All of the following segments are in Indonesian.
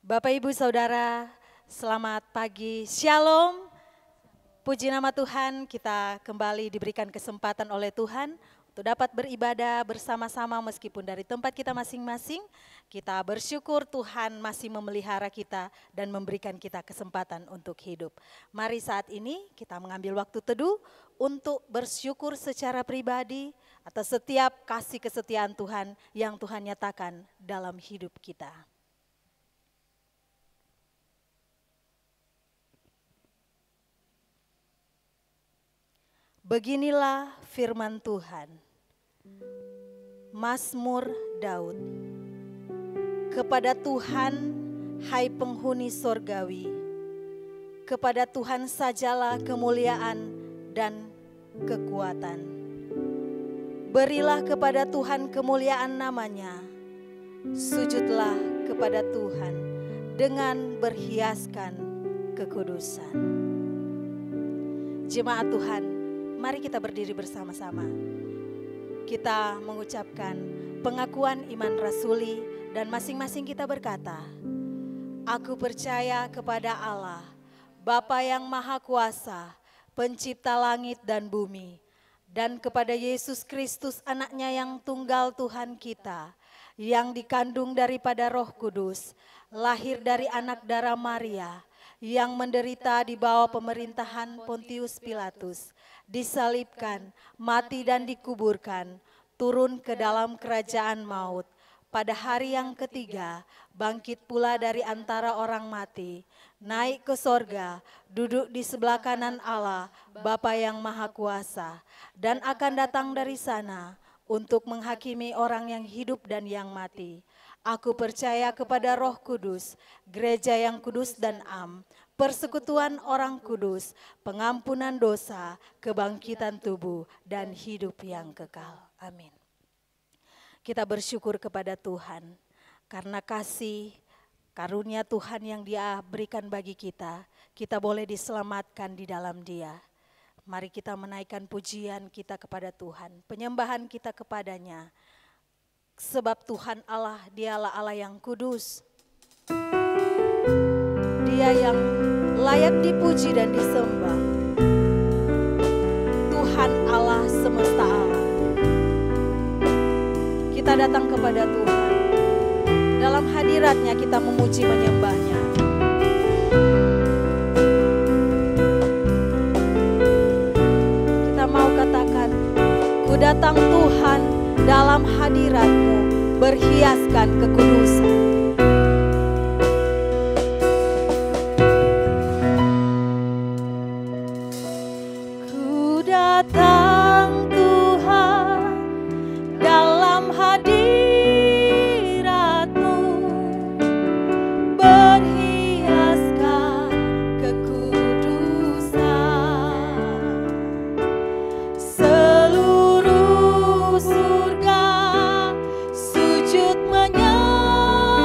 Bapak Ibu Saudara, selamat pagi, Shalom. Puji nama Tuhan, kita kembali diberikan kesempatan oleh Tuhan untuk dapat beribadah bersama-sama meskipun dari tempat kita masing-masing. Kita bersyukur Tuhan masih memelihara kita dan memberikan kita kesempatan untuk hidup. Mari saat ini kita mengambil waktu teduh untuk bersyukur secara pribadi atas setiap kasih kesetiaan Tuhan yang Tuhan nyatakan dalam hidup kita. Beginilah firman Tuhan. Mazmur Daud. Kepada Tuhan, hai penghuni sorgawi, kepada Tuhan sajalah kemuliaan dan kekuatan. Berilah kepada Tuhan kemuliaan namanya, sujudlah kepada Tuhan dengan berhiaskan kekudusan. Jemaat Tuhan, mari kita berdiri bersama-sama. Kita mengucapkan pengakuan iman rasuli dan masing-masing kita berkata, aku percaya kepada Allah, Bapa yang Maha Kuasa, Pencipta langit dan bumi, dan kepada Yesus Kristus anaknya yang tunggal Tuhan kita, yang dikandung daripada Roh Kudus, lahir dari anak darah Maria, yang menderita di bawah pemerintahan Pontius Pilatus, disalibkan, mati dan dikuburkan, turun ke dalam kerajaan maut. Pada hari yang ketiga, bangkit pula dari antara orang mati, naik ke sorga, duduk di sebelah kanan Allah, Bapa yang Maha Kuasa, dan akan datang dari sana untuk menghakimi orang yang hidup dan yang mati. Aku percaya kepada Roh Kudus, gereja yang kudus dan am, persekutuan orang kudus, pengampunan dosa, kebangkitan tubuh, dan hidup yang kekal. Amin. Kita bersyukur kepada Tuhan karena kasih karunia Tuhan yang Dia berikan bagi kita, kita boleh diselamatkan di dalam Dia. Mari kita menaikkan pujian kita kepada Tuhan, penyembahan kita kepadanya. Sebab Tuhan Allah, Dialah Allah yang kudus. Dia yang layak dipuji dan disembah. Tuhan Allah semesta alam. Kita datang kepada Tuhan. Dalam hadirat-Nya kita memuji menyembah-Nya. Kita mau katakan, ku datang Tuhan dalam hadirat-Mu berhiaskan kekudusan. Ku datang Tuhan dalam hadirat-Mu berhiaskan kekudusan. Seluruh surga sujud menyembah.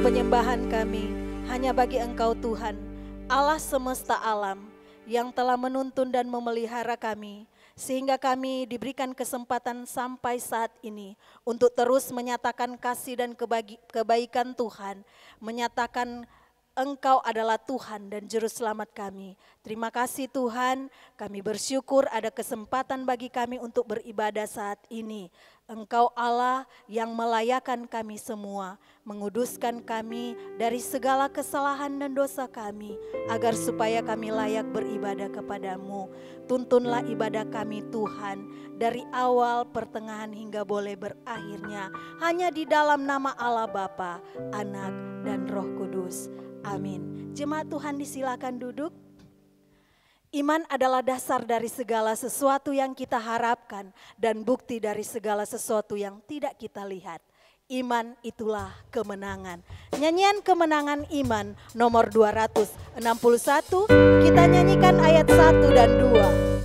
penyembahan kami hanya bagi Engkau Tuhan, Allah semesta alam, yang telah menuntun dan memelihara kami, sehingga kami diberikan kesempatan sampai saat ini untuk terus menyatakan kasih dan kebaikan Tuhan, menyatakan Engkau adalah Tuhan dan Juru Selamat kami. Terima kasih Tuhan, kami bersyukur ada kesempatan bagi kami untuk beribadah saat ini. Engkau Allah yang melayakkan kami semua, menguduskan kami dari segala kesalahan dan dosa kami, agar supaya kami layak beribadah kepadamu. Tuntunlah ibadah kami Tuhan, dari awal, pertengahan hingga boleh berakhirnya, hanya di dalam nama Allah Bapa, Anak, dan Roh Kudus. Amin. Jemaat Tuhan disilakan duduk. Iman adalah dasar dari segala sesuatu yang kita harapkan dan bukti dari segala sesuatu yang tidak kita lihat. Iman itulah kemenangan. Nyanyian kemenangan iman nomor 261, kita nyanyikan ayat 1 dan 2.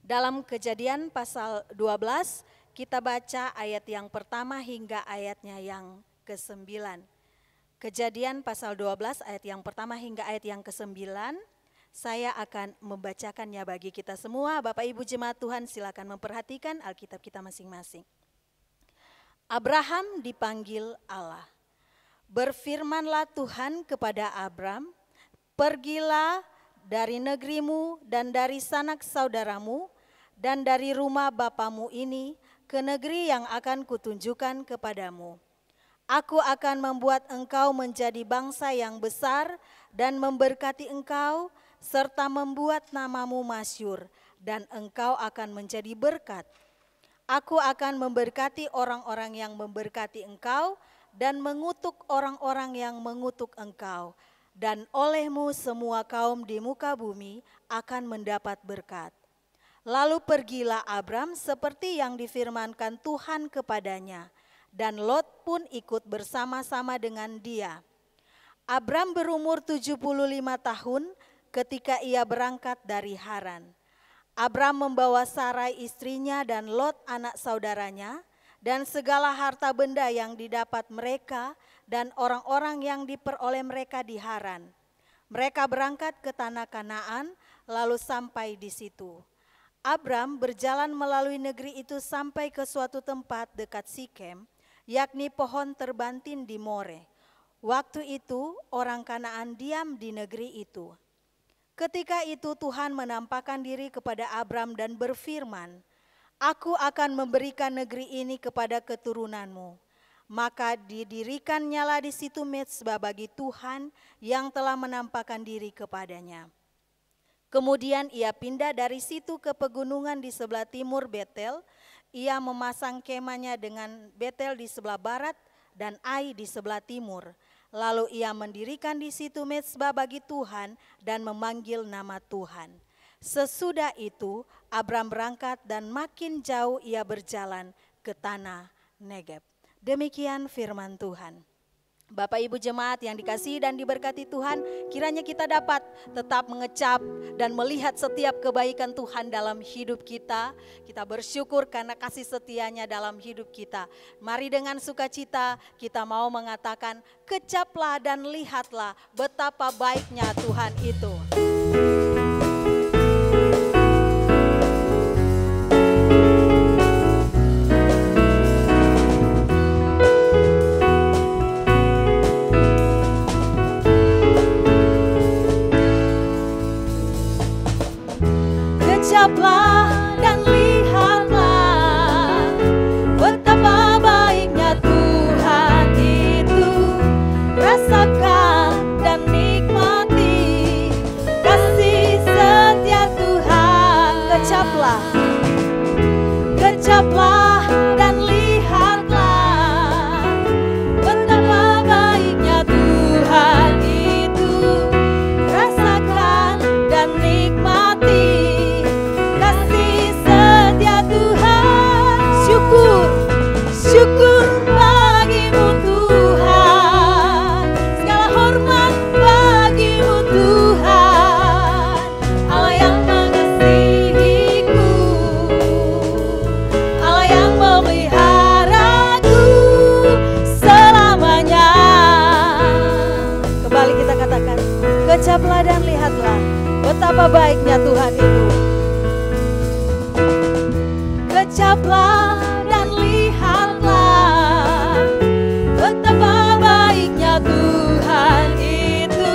Dalam Kejadian pasal 12, kita baca ayat yang pertama hingga ayatnya yang ke-9. Kejadian pasal 12 ayat yang pertama hingga ayat yang ke-9. Saya akan membacakannya bagi kita semua. Bapak Ibu jemaat Tuhan silakan memperhatikan Alkitab kita masing-masing. Abraham dipanggil Allah. Berfirmanlah Tuhan kepada Abram, pergilah dari negerimu dan dari sanak saudaramu dan dari rumah bapamu ini ke negeri yang akan kutunjukkan kepadamu. Aku akan membuat engkau menjadi bangsa yang besar dan memberkati engkau serta membuat namamu masyhur dan engkau akan menjadi berkat. Aku akan memberkati orang-orang yang memberkati engkau dan mengutuk orang-orang yang mengutuk engkau. Dan olehmu semua kaum di muka bumi akan mendapat berkat. Lalu pergilah Abram seperti yang difirmankan Tuhan kepadanya, dan Lot pun ikut bersama-sama dengan dia. Abram berumur 75 tahun ketika ia berangkat dari Haran. Abram membawa Sarai istrinya dan Lot anak saudaranya, dan segala harta benda yang didapat mereka dan orang-orang yang diperoleh mereka di Haran. Mereka berangkat ke tanah Kanaan lalu sampai di situ. Abram berjalan melalui negeri itu sampai ke suatu tempat dekat Sikem, yakni pohon terbantin di More. Waktu itu orang Kanaan diam di negeri itu. Ketika itu Tuhan menampakkan diri kepada Abram dan berfirman, "Aku akan memberikan negeri ini kepada keturunanmu." Maka didirikannya di situ mezbah bagi Tuhan yang telah menampakkan diri kepadanya. Kemudian ia pindah dari situ ke pegunungan di sebelah timur Betel. Ia memasang kemahnya dengan Betel di sebelah barat dan Ai di sebelah timur. Lalu ia mendirikan di situ mezbah bagi Tuhan dan memanggil nama Tuhan. Sesudah itu Abram berangkat dan makin jauh ia berjalan ke tanah Negeb. Demikian firman Tuhan. Bapak Ibu jemaat yang dikasihi dan diberkati Tuhan, kiranya kita dapat tetap mengecap dan melihat setiap kebaikan Tuhan dalam hidup kita. Kita bersyukur karena kasih setianya dalam hidup kita. Mari dengan sukacita kita mau mengatakan, kecaplah dan lihatlah betapa baiknya Tuhan itu. Kecaplah dan lihatlah betapa baiknya Tuhan itu. Rasakan dan nikmati kasih setia Tuhan. Kecaplah, kecaplah dan lihatlah betapa baiknya Tuhan itu. Rasakan dan nikmati syukur bagimu Tuhan, segala hormat bagimu Tuhan, Allah yang mengasihiku, Allah yang memeliharaku selamanya. Kembali kita katakan, kecaplah dan lihatlah betapa baiknya Tuhan itu. Kecaplah dan lihatlah betapa baiknya Tuhan itu.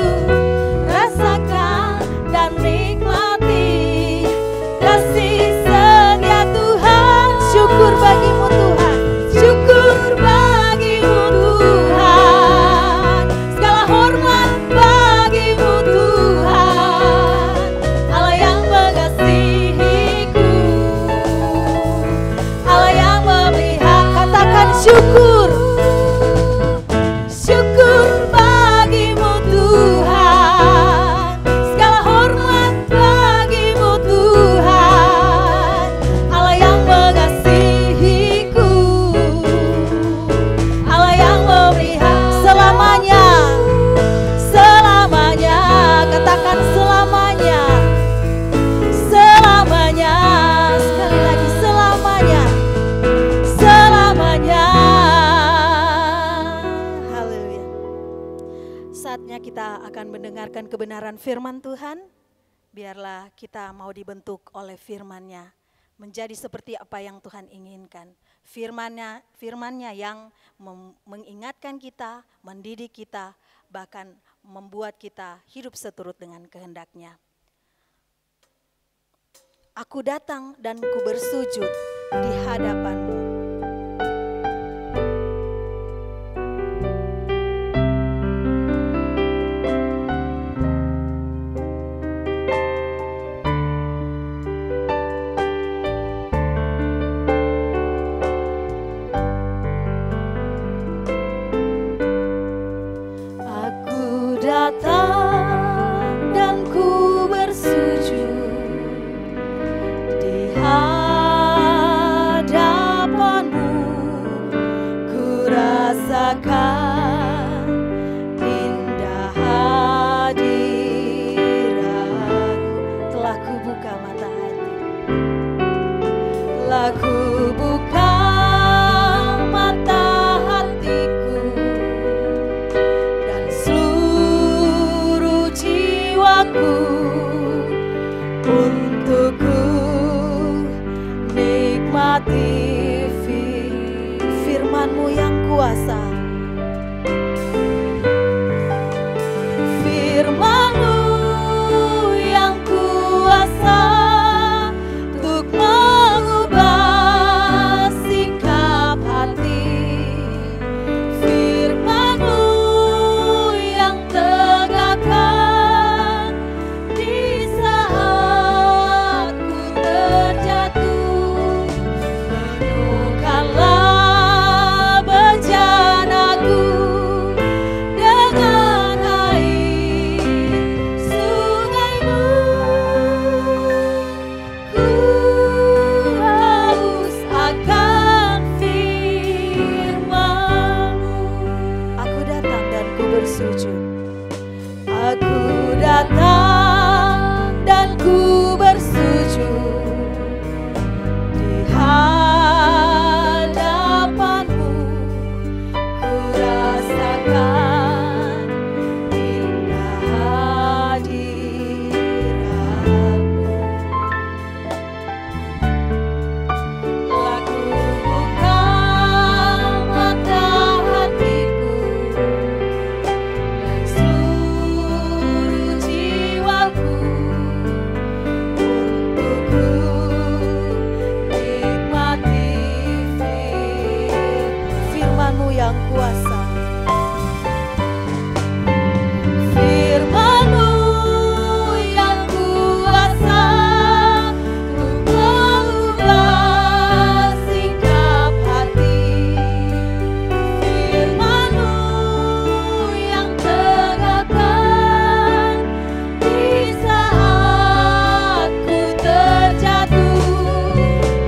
Rasakan dan nikmati kasih setia Tuhan. Syukur bagimu Tuhan, syukur bagimu Tuhan, segala hormat bagimu Tuhan, Allah yang mengasihiku, Allah yang memelihara. Katakan syukur, syukur bagimu Tuhan, segala hormat bagimu Tuhan, Allah yang mengasihiku, Allah yang memelihara selamanya, selamanya. Katakan selamanya, selamanya. Sekali lagi selamanya, selamanya. Haleluya. Saatnya kita akan mendengarkan kebenaran firman Tuhan. Biarlah kita mau dibentuk oleh firman-Nya menjadi seperti apa yang Tuhan inginkan. Firman-Nya yang mengingatkan kita, mendidik kita, bahkan membuat kita hidup seturut dengan kehendak-Nya. Aku datang dan ku bersujud di hadapan-Mu. Aku datang dan ku bersujud di hadapan-Mu. Ku rasakan indah hadirat-Mu. Telah ku buka mata hati, telah ku buka mata hatiku, dan seluruh jiwaku untuk ku kuasa. Firman-Mu yang kuasa untuk mengubah sikap hati. Firman-Mu yang tegakkan di saat ku terjatuh. Penuhkanlah bejanaku dengan air sungai-Mu. Ku haus akan firman-Mu. Aku datang dan ku bersujud. Aku datang dan ku bersujud di hadapan-Mu. Ku rasakan indah hadirat-Mu. Laku buka mata hatiku dan seluruh jiwaku untuk ku nikmati firman-Mu yang kuasa. Firman-Mu yang kuasa untuk mengubah sikap hati. Firman-Mu yang tegakkan di saat ku terjatuh.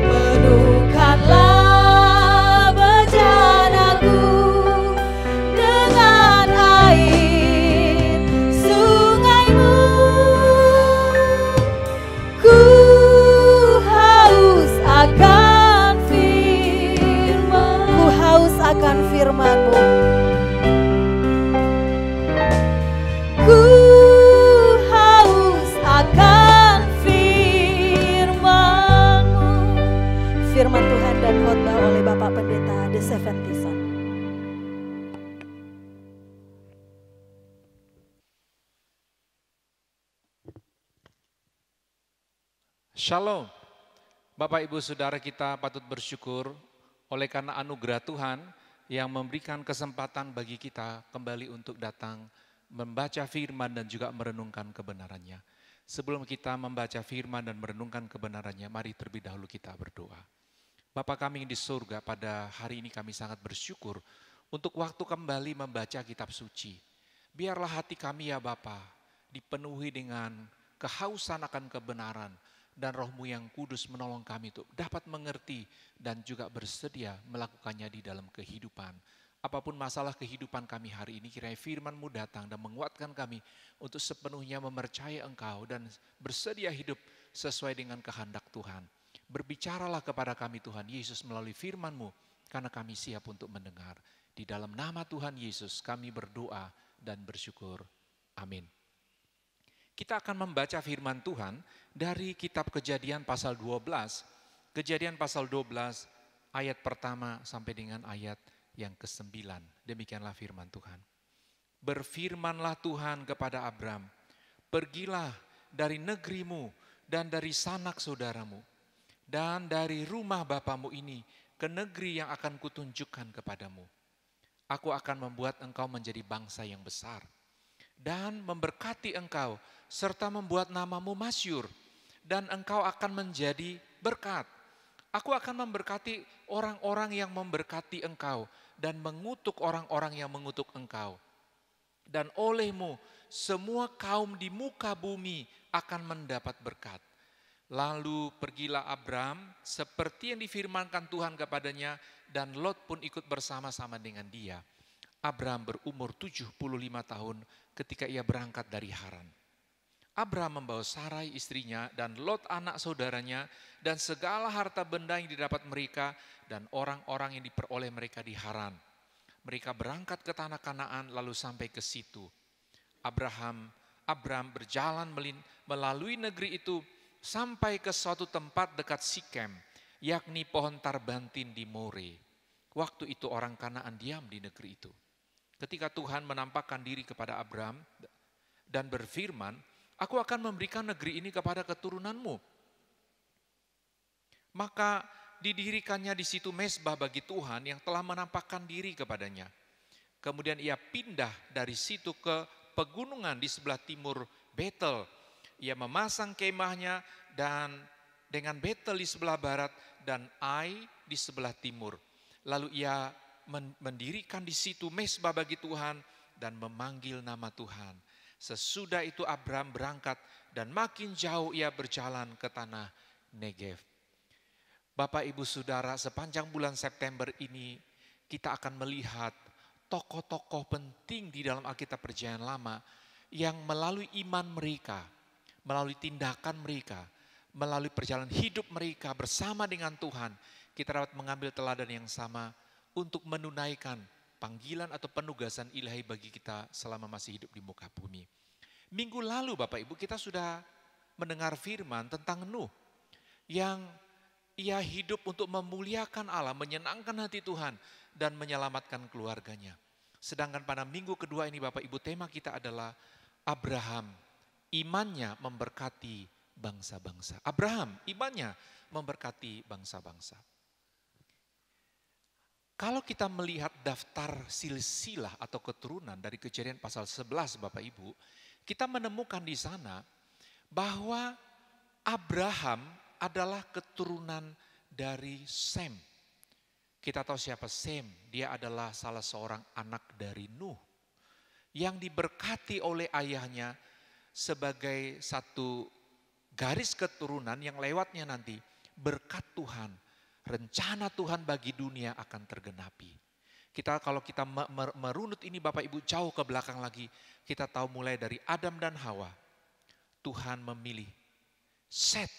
Penuhkanlah bejanaku dengan air sungai-Mu. Ku haus akan firman-Mu. Ku haus akan firman-Mu. Ku haus akan firman-Mu. Firman Tuhan dan khotbah oleh Bapak Pendeta The Seventy Son. Shalom, Bapak Ibu Saudara, kita patut bersyukur oleh karena anugerah Tuhan yang memberikan kesempatan bagi kita kembali untuk datang membaca firman dan juga merenungkan kebenarannya. Sebelum kita membaca firman dan merenungkan kebenarannya, mari terlebih dahulu kita berdoa. Bapa kami di surga, pada hari ini kami sangat bersyukur untuk waktu kembali membaca kitab suci. Biarlah hati kami ya Bapa dipenuhi dengan kehausan akan kebenaran, dan Roh-Mu yang kudus menolong kami untuk dapat mengerti dan juga bersedia melakukannya di dalam kehidupan. Apapun masalah kehidupan kami hari ini, kiranya firman-Mu datang dan menguatkan kami untuk sepenuhnya mempercayai Engkau dan bersedia hidup sesuai dengan kehendak Tuhan. Berbicaralah kepada kami Tuhan Yesus melalui firman-Mu, karena kami siap untuk mendengar. Di dalam nama Tuhan Yesus kami berdoa dan bersyukur. Amin. Kita akan membaca firman Tuhan dari kitab Kejadian pasal 12. Kejadian pasal 12 ayat pertama sampai dengan ayat yang ke-9. Demikianlah firman Tuhan. Berfirmanlah Tuhan kepada Abram, pergilah dari negerimu dan dari sanak saudaramu dan dari rumah bapamu ini ke negeri yang akan kutunjukkan kepadamu. Aku akan membuat engkau menjadi bangsa yang besar dan memberkati engkau serta membuat namamu masyhur, dan engkau akan menjadi berkat. Aku akan memberkati orang-orang yang memberkati engkau dan mengutuk orang-orang yang mengutuk engkau. Dan olehmu semua kaum di muka bumi akan mendapat berkat. Lalu pergilah Abram seperti yang difirmankan Tuhan kepadanya, dan Lot pun ikut bersama-sama dengan dia. Abram berumur 75 tahun ketika ia berangkat dari Haran. Abram membawa Sarai istrinya dan Lot anak saudaranya dan segala harta benda yang didapat mereka dan orang-orang yang diperoleh mereka di Haran. Mereka berangkat ke tanah Kanaan lalu sampai ke situ. Abram berjalan melalui negeri itu sampai ke suatu tempat dekat Sikem, yakni pohon tarbantin di More. Waktu itu orang Kanaan diam di negeri itu. Ketika Tuhan menampakkan diri kepada Abram dan berfirman, aku akan memberikan negeri ini kepada keturunanmu. Maka didirikannya di situ mezbah bagi Tuhan yang telah menampakkan diri kepadanya. Kemudian ia pindah dari situ ke pegunungan di sebelah timur Betel. Ia memasang kemahnya dan dengan Betel di sebelah barat dan Ai di sebelah timur. Lalu ia mendirikan di situ mezbah bagi Tuhan dan memanggil nama Tuhan. Sesudah itu Abram berangkat dan makin jauh ia berjalan ke tanah Negev. Bapak Ibu Saudara, sepanjang bulan September ini kita akan melihat tokoh-tokoh penting di dalam Alkitab Perjanjian Lama yang melalui iman mereka, melalui tindakan mereka, melalui perjalanan hidup mereka bersama dengan Tuhan, kita dapat mengambil teladan yang sama untuk menunaikan panggilan atau penugasan ilahi bagi kita selama masih hidup di muka bumi. Minggu lalu Bapak Ibu kita sudah mendengar firman tentang Nuh yang ia hidup untuk memuliakan Allah, menyenangkan hati Tuhan dan menyelamatkan keluarganya. Sedangkan pada minggu kedua ini Bapak Ibu tema kita adalah Abraham, imannya memberkati bangsa-bangsa. Abraham, imannya memberkati bangsa-bangsa. Kalau kita melihat daftar silsilah atau keturunan dari Kejadian pasal 11 Bapak Ibu, kita menemukan di sana bahwa Abraham adalah keturunan dari Sem. Kita tahu siapa Sem, dia adalah salah seorang anak dari Nuh yang diberkati oleh ayahnya sebagai satu garis keturunan yang lewatnya nanti berkat Tuhan, rencana Tuhan bagi dunia akan tergenapi. Kalau kita merunut ini Bapak Ibu jauh ke belakang lagi, kita tahu mulai dari Adam dan Hawa, Tuhan memilih Set.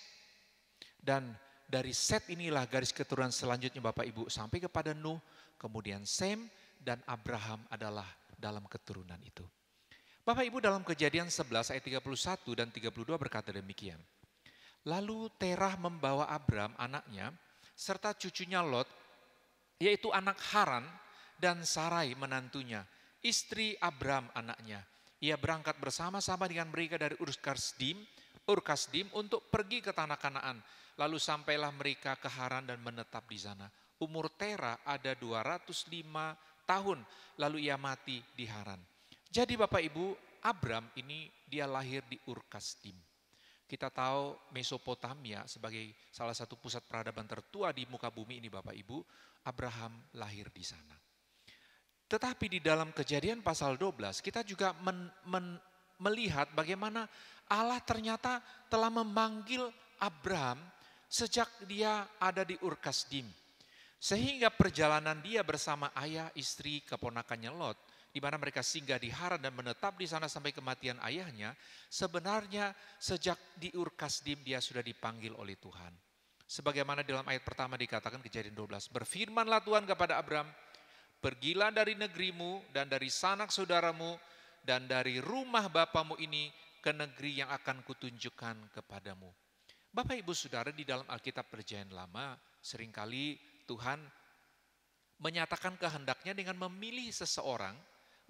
Dan dari Set inilah garis keturunan selanjutnya Bapak Ibu sampai kepada Nuh, kemudian Sem dan Abraham adalah dalam keturunan itu. Bapak Ibu dalam Kejadian 11 ayat 31 dan 32 berkata demikian. Lalu Terah membawa Abram anaknya serta cucunya Lot, yaitu anak Haran dan Sarai menantunya, istri Abram anaknya. Ia berangkat bersama-sama dengan mereka dari Ur-Kasdim untuk pergi ke tanah Kanaan. Lalu sampailah mereka ke Haran dan menetap di sana. Umur Terah ada 205 tahun, lalu ia mati di Haran. Jadi Bapak Ibu, Abram ini dia lahir di Ur-Kasdim. Kita tahu Mesopotamia sebagai salah satu pusat peradaban tertua di muka bumi ini Bapak Ibu, Abraham lahir di sana. Tetapi di dalam Kejadian pasal 12 kita juga melihat bagaimana Allah ternyata telah memanggil Abram sejak dia ada di Ur-Kasdim. Sehingga perjalanan dia bersama ayah, istri, keponakannya Lot, di mana mereka singgah di Haran dan menetap di sana sampai kematian ayahnya, sebenarnya sejak di Ur-Kasdim dia sudah dipanggil oleh Tuhan. Sebagaimana dalam ayat pertama dikatakan Kejadian 12, berfirmanlah Tuhan kepada Abram, pergilah dari negerimu dan dari sanak saudaramu dan dari rumah bapamu ini ke negeri yang akan kutunjukkan kepadamu. Bapak Ibu Saudara, di dalam Alkitab Perjanjian Lama seringkali Tuhan menyatakan kehendaknya dengan memilih seseorang,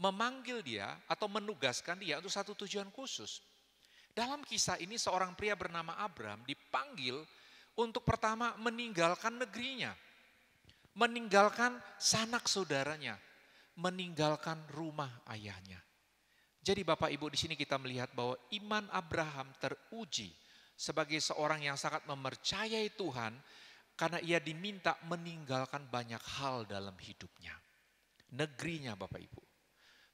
memanggil dia atau menugaskan dia untuk satu tujuan khusus. Dalam kisah ini seorang pria bernama Abram dipanggil untuk pertama meninggalkan negerinya, meninggalkan sanak saudaranya, meninggalkan rumah ayahnya. Jadi Bapak Ibu di sini kita melihat bahwa iman Abraham teruji sebagai seorang yang sangat mempercayai Tuhan karena ia diminta meninggalkan banyak hal dalam hidupnya. Negerinya Bapak Ibu.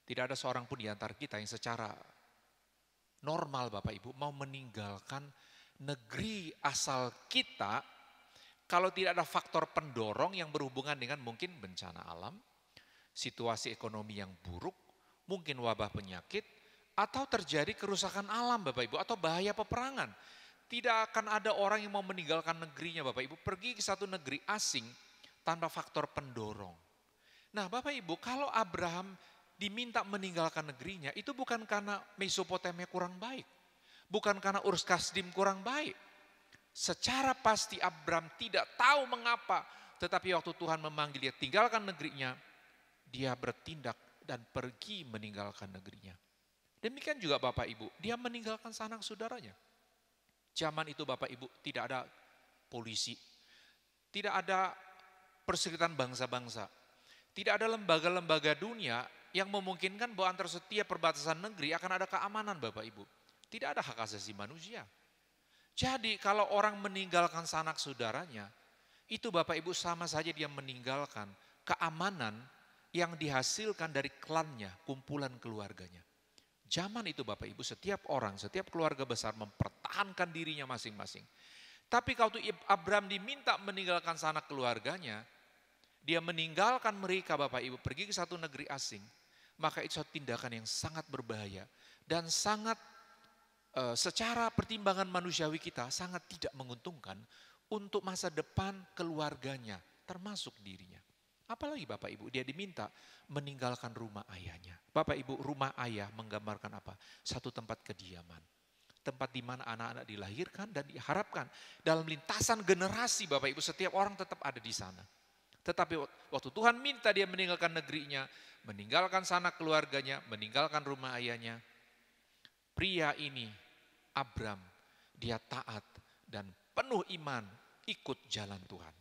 Tidak ada seorang pun di antara kita yang secara normal Bapak Ibu mau meninggalkan negeri asal kita kalau tidak ada faktor pendorong yang berhubungan dengan mungkin bencana alam, situasi ekonomi yang buruk, mungkin wabah penyakit, atau terjadi kerusakan alam Bapak Ibu, atau bahaya peperangan. Tidak akan ada orang yang mau meninggalkan negerinya Bapak Ibu, pergi ke satu negeri asing tanpa faktor pendorong. Nah Bapak Ibu, kalau Abraham diminta meninggalkan negerinya, itu bukan karena Mesopotamia kurang baik. Bukan karena Ur-Kasdim kurang baik. Secara pasti Abram tidak tahu mengapa Tetapi waktu Tuhan memanggil dia tinggalkan negerinya, dia bertindak dan pergi meninggalkan negerinya. Demikian juga Bapak Ibu, dia meninggalkan sanak saudaranya. Zaman itu Bapak Ibu tidak ada polisi, tidak ada perserikatan bangsa-bangsa, tidak ada lembaga-lembaga dunia yang memungkinkan bahwa antara setiap perbatasan negeri akan ada keamanan Bapak Ibu. Tidak ada hak asasi manusia. Jadi kalau orang meninggalkan sanak saudaranya, itu Bapak Ibu sama saja dia meninggalkan keamanan yang dihasilkan dari klannya, kumpulan keluarganya. Zaman itu Bapak Ibu setiap orang, setiap keluarga besar mempertahankan dirinya masing-masing. Tapi kalau Abraham diminta meninggalkan sanak keluarganya, dia meninggalkan mereka Bapak Ibu pergi ke satu negeri asing, maka itu satu tindakan yang sangat berbahaya dan sangat secara pertimbangan manusiawi kita sangat tidak menguntungkan untuk masa depan keluarganya termasuk dirinya. Apalagi Bapak Ibu, dia diminta meninggalkan rumah ayahnya. Bapak Ibu, rumah ayah menggambarkan apa? Satu tempat kediaman. Tempat di mana anak-anak dilahirkan dan diharapkan dalam lintasan generasi Bapak Ibu setiap orang tetap ada di sana. Tetapi waktu Tuhan minta dia meninggalkan negerinya, meninggalkan sanak keluarganya, meninggalkan rumah ayahnya. Pria ini, Abram, dia taat dan penuh iman ikut jalan Tuhan.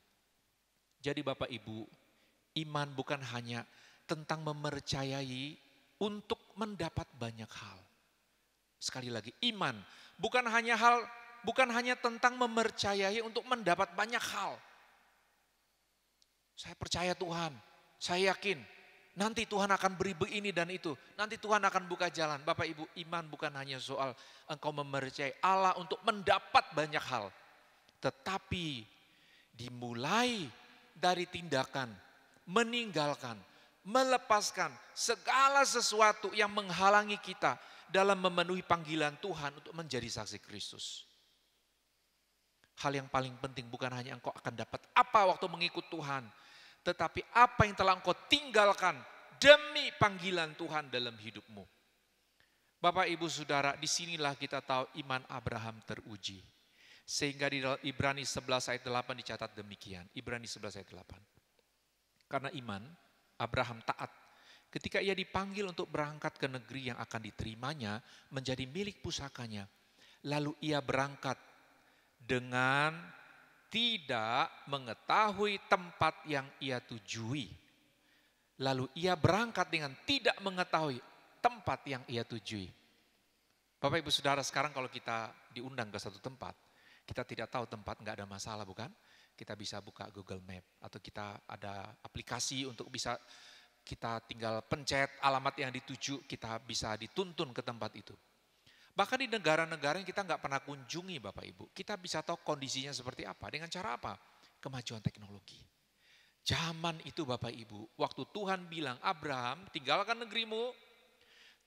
Jadi Bapak Ibu, iman bukan hanya tentang mempercayai untuk mendapat banyak hal. Sekali lagi, iman bukan hanya tentang mempercayai untuk mendapat banyak hal. Saya percaya Tuhan, saya yakin nanti Tuhan akan beri begini dan itu. Nanti Tuhan akan buka jalan. Bapak Ibu, iman bukan hanya soal engkau mempercayai Allah untuk mendapat banyak hal. Tetapi dimulai dari tindakan, meninggalkan, melepaskan segala sesuatu yang menghalangi kita dalam memenuhi panggilan Tuhan untuk menjadi saksi Kristus. Hal yang paling penting bukan hanya engkau akan dapat apa waktu mengikut Tuhan, tetapi apa yang telah engkau tinggalkan demi panggilan Tuhan dalam hidupmu. Bapak Ibu Saudara, disinilah kita tahu iman Abraham teruji. Sehingga di dalam Ibrani 11 ayat 8 dicatat demikian. Ibrani 11 ayat 8. Karena iman, Abraham taat ketika ia dipanggil untuk berangkat ke negeri yang akan diterimanya menjadi milik pusakanya. Lalu ia berangkat dengan tidak mengetahui tempat yang ia tujui. Lalu ia berangkat dengan tidak mengetahui tempat yang ia tujui. Bapak Ibu Saudara, sekarang kalau kita diundang ke satu tempat, kita tidak tahu tempat, enggak ada masalah bukan? Kita bisa buka Google Map atau kita ada aplikasi untuk bisa kita tinggal pencet alamat yang dituju, kita bisa dituntun ke tempat itu. Bahkan di negara-negara yang kita nggak pernah kunjungi Bapak Ibu, kita bisa tahu kondisinya seperti apa, dengan cara apa? Kemajuan teknologi. Zaman itu Bapak Ibu, waktu Tuhan bilang, Abraham tinggalkan negerimu,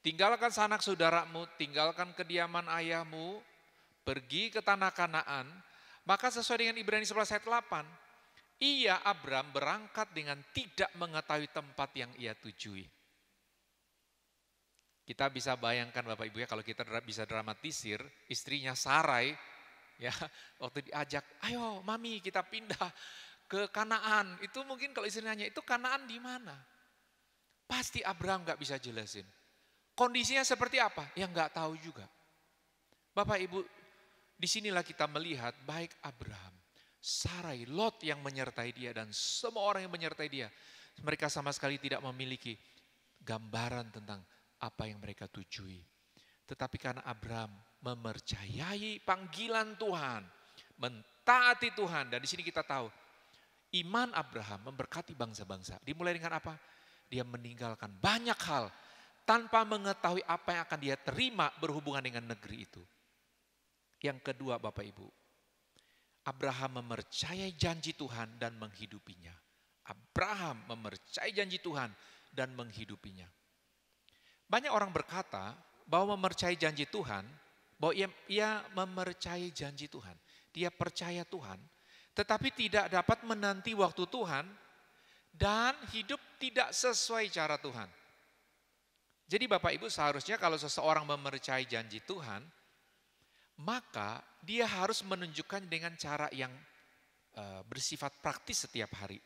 tinggalkan sanak saudaramu, tinggalkan kediaman ayahmu, pergi ke tanah Kanaan. Maka sesuai dengan Ibrani 11 ayat 8, ia Abram berangkat dengan tidak mengetahui tempat yang ia tujui. Kita bisa bayangkan Bapak Ibu ya, kalau kita bisa dramatisir, istrinya Sarai ya waktu diajak, ayo mami kita pindah ke Kanaan. Itu mungkin kalau istrinya nanya, itu Kanaan di mana? Pasti Abram gak bisa jelasin. Kondisinya seperti apa? Ya gak tahu juga. Bapak Ibu, disinilah kita melihat baik Abraham, Sarai, Lot yang menyertai dia dan semua orang yang menyertai dia. Mereka sama sekali tidak memiliki gambaran tentang apa yang mereka tujui. Tetapi karena Abraham mempercayai panggilan Tuhan, mentaati Tuhan. Dan di sini kita tahu, iman Abraham memberkati bangsa-bangsa. Dimulai dengan apa? Dia meninggalkan banyak hal tanpa mengetahui apa yang akan dia terima berhubungan dengan negeri itu. Yang kedua Bapak Ibu, Abraham mempercayai janji Tuhan dan menghidupinya. Abraham mempercayai janji Tuhan dan menghidupinya. Banyak orang berkata bahwa mempercayai janji Tuhan, bahwa ia mempercayai janji Tuhan. Dia percaya Tuhan, tetapi tidak dapat menanti waktu Tuhan dan hidup tidak sesuai cara Tuhan. Jadi Bapak Ibu seharusnya kalau seseorang mempercayai janji Tuhan, maka dia harus menunjukkan dengan cara yang bersifat praktis setiap hari.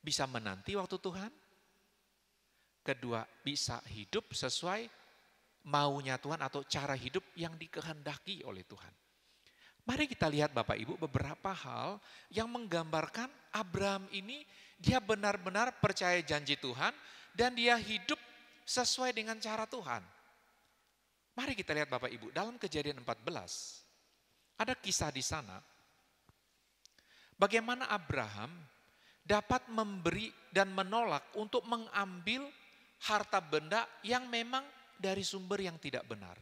Bisa menanti waktu Tuhan. Kedua, bisa hidup sesuai maunya Tuhan atau cara hidup yang dikehendaki oleh Tuhan. Mari kita lihat Bapak Ibu beberapa hal yang menggambarkan Abraham ini dia benar-benar percaya janji Tuhan dan dia hidup sesuai dengan cara Tuhan. Mari kita lihat Bapak Ibu dalam Kejadian 14 ada kisah di sana bagaimana Abraham dapat memberi dan menolak untuk mengambil harta benda yang memang dari sumber yang tidak benar.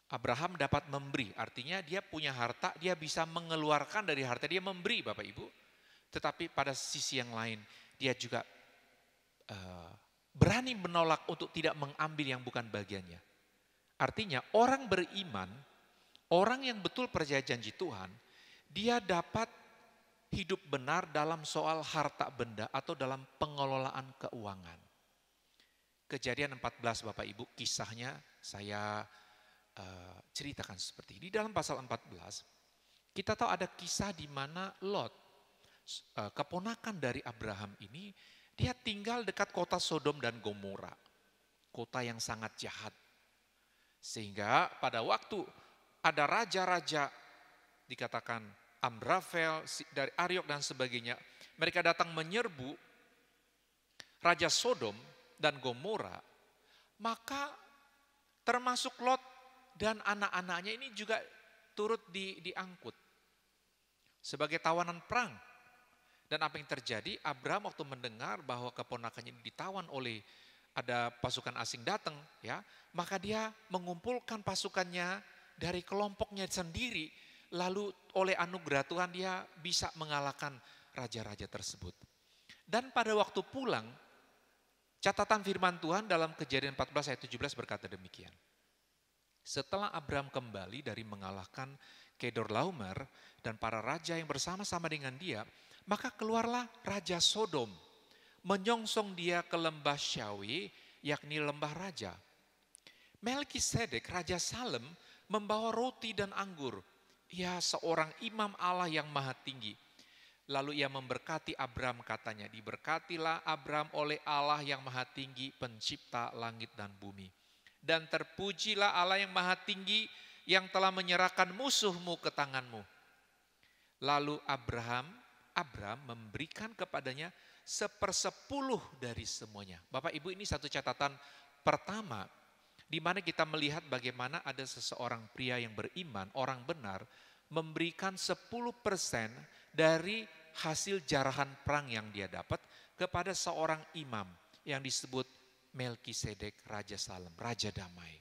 Abraham dapat memberi, artinya dia punya harta, dia bisa mengeluarkan dari harta, dia memberi Bapak Ibu. Tetapi pada sisi yang lain, dia juga berani menolak untuk tidak mengambil yang bukan bagiannya. Artinya orang beriman, orang yang betul percaya janji Tuhan, dia dapat hidup benar dalam soal harta benda atau dalam pengelolaan keuangan. Kejadian 14 Bapak Ibu, kisahnya saya ceritakan seperti ini. Di dalam pasal 14, kita tahu ada kisah di mana Lot, keponakan dari Abraham ini, dia tinggal dekat kota Sodom dan Gomora. Kota yang sangat jahat. Sehingga pada waktu ada raja-raja, dikatakan Amrafel, dari Ariok dan sebagainya, mereka datang menyerbu Raja Sodom dan Gomora, maka termasuk Lot dan anak-anaknya ini juga turut diangkut sebagai tawanan perang. Dan apa yang terjadi? Abraham waktu mendengar bahwa keponakannya ditawan oleh ada pasukan asing datang, ya, maka dia mengumpulkan pasukannya dari kelompoknya sendiri, lalu oleh anugerah Tuhan dia bisa mengalahkan raja-raja tersebut. Dan pada waktu pulang, catatan firman Tuhan dalam Kejadian 14 ayat 17 berkata demikian. Setelah Abraham kembali dari mengalahkan Kedorlaomer dan para raja yang bersama-sama dengan dia, maka keluarlah Raja Sodom, menyongsong dia ke lembah Syawe, yakni lembah raja. Melkisedek, Raja Salem, membawa roti dan anggur. Ia seorang imam Allah yang maha tinggi. Lalu ia memberkati Abraham, katanya, diberkatilah Abraham oleh Allah yang maha tinggi, pencipta langit dan bumi. Dan terpujilah Allah yang maha tinggi yang telah menyerahkan musuhmu ke tanganmu. Lalu Abraham memberikan kepadanya 1/10 dari semuanya. Bapak Ibu, ini satu catatan pertama di mana kita melihat bagaimana ada seseorang pria yang beriman, orang benar, memberikan 10% dari hasil jarahan perang yang dia dapat kepada seorang imam yang disebut Melkisedek, Raja Salem, Raja Damai.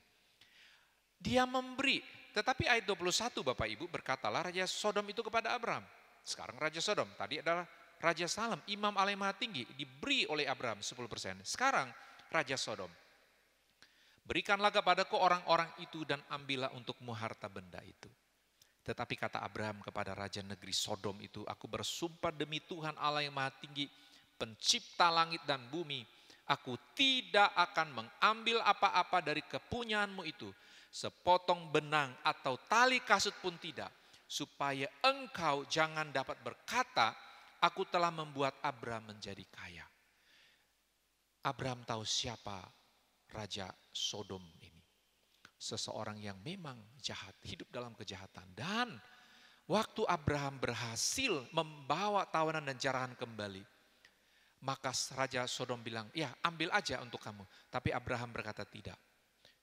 Dia memberi, tetapi ayat 21 Bapak Ibu berkatalah Raja Sodom itu kepada Abraham. Sekarang Raja Sodom, tadi adalah Raja Salem, imam Allah yang maha tinggi, diberi oleh Abraham 10%. Sekarang Raja Sodom, berikanlah kepadaku orang-orang itu dan ambillah untukmu harta benda itu. Tetapi kata Abraham kepada Raja negeri Sodom itu, aku bersumpah demi Tuhan Allah yang maha tinggi, pencipta langit dan bumi, aku tidak akan mengambil apa-apa dari kepunyaanmu itu, sepotong benang atau tali kasut pun tidak, supaya engkau jangan dapat berkata, aku telah membuat Abraham menjadi kaya. Abraham tahu siapa Raja Sodom ini. Seseorang yang memang jahat, hidup dalam kejahatan. Dan waktu Abraham berhasil membawa tawanan dan jarahan kembali, maka Raja Sodom bilang, ya ambil aja untuk kamu. Tapi Abraham berkata tidak.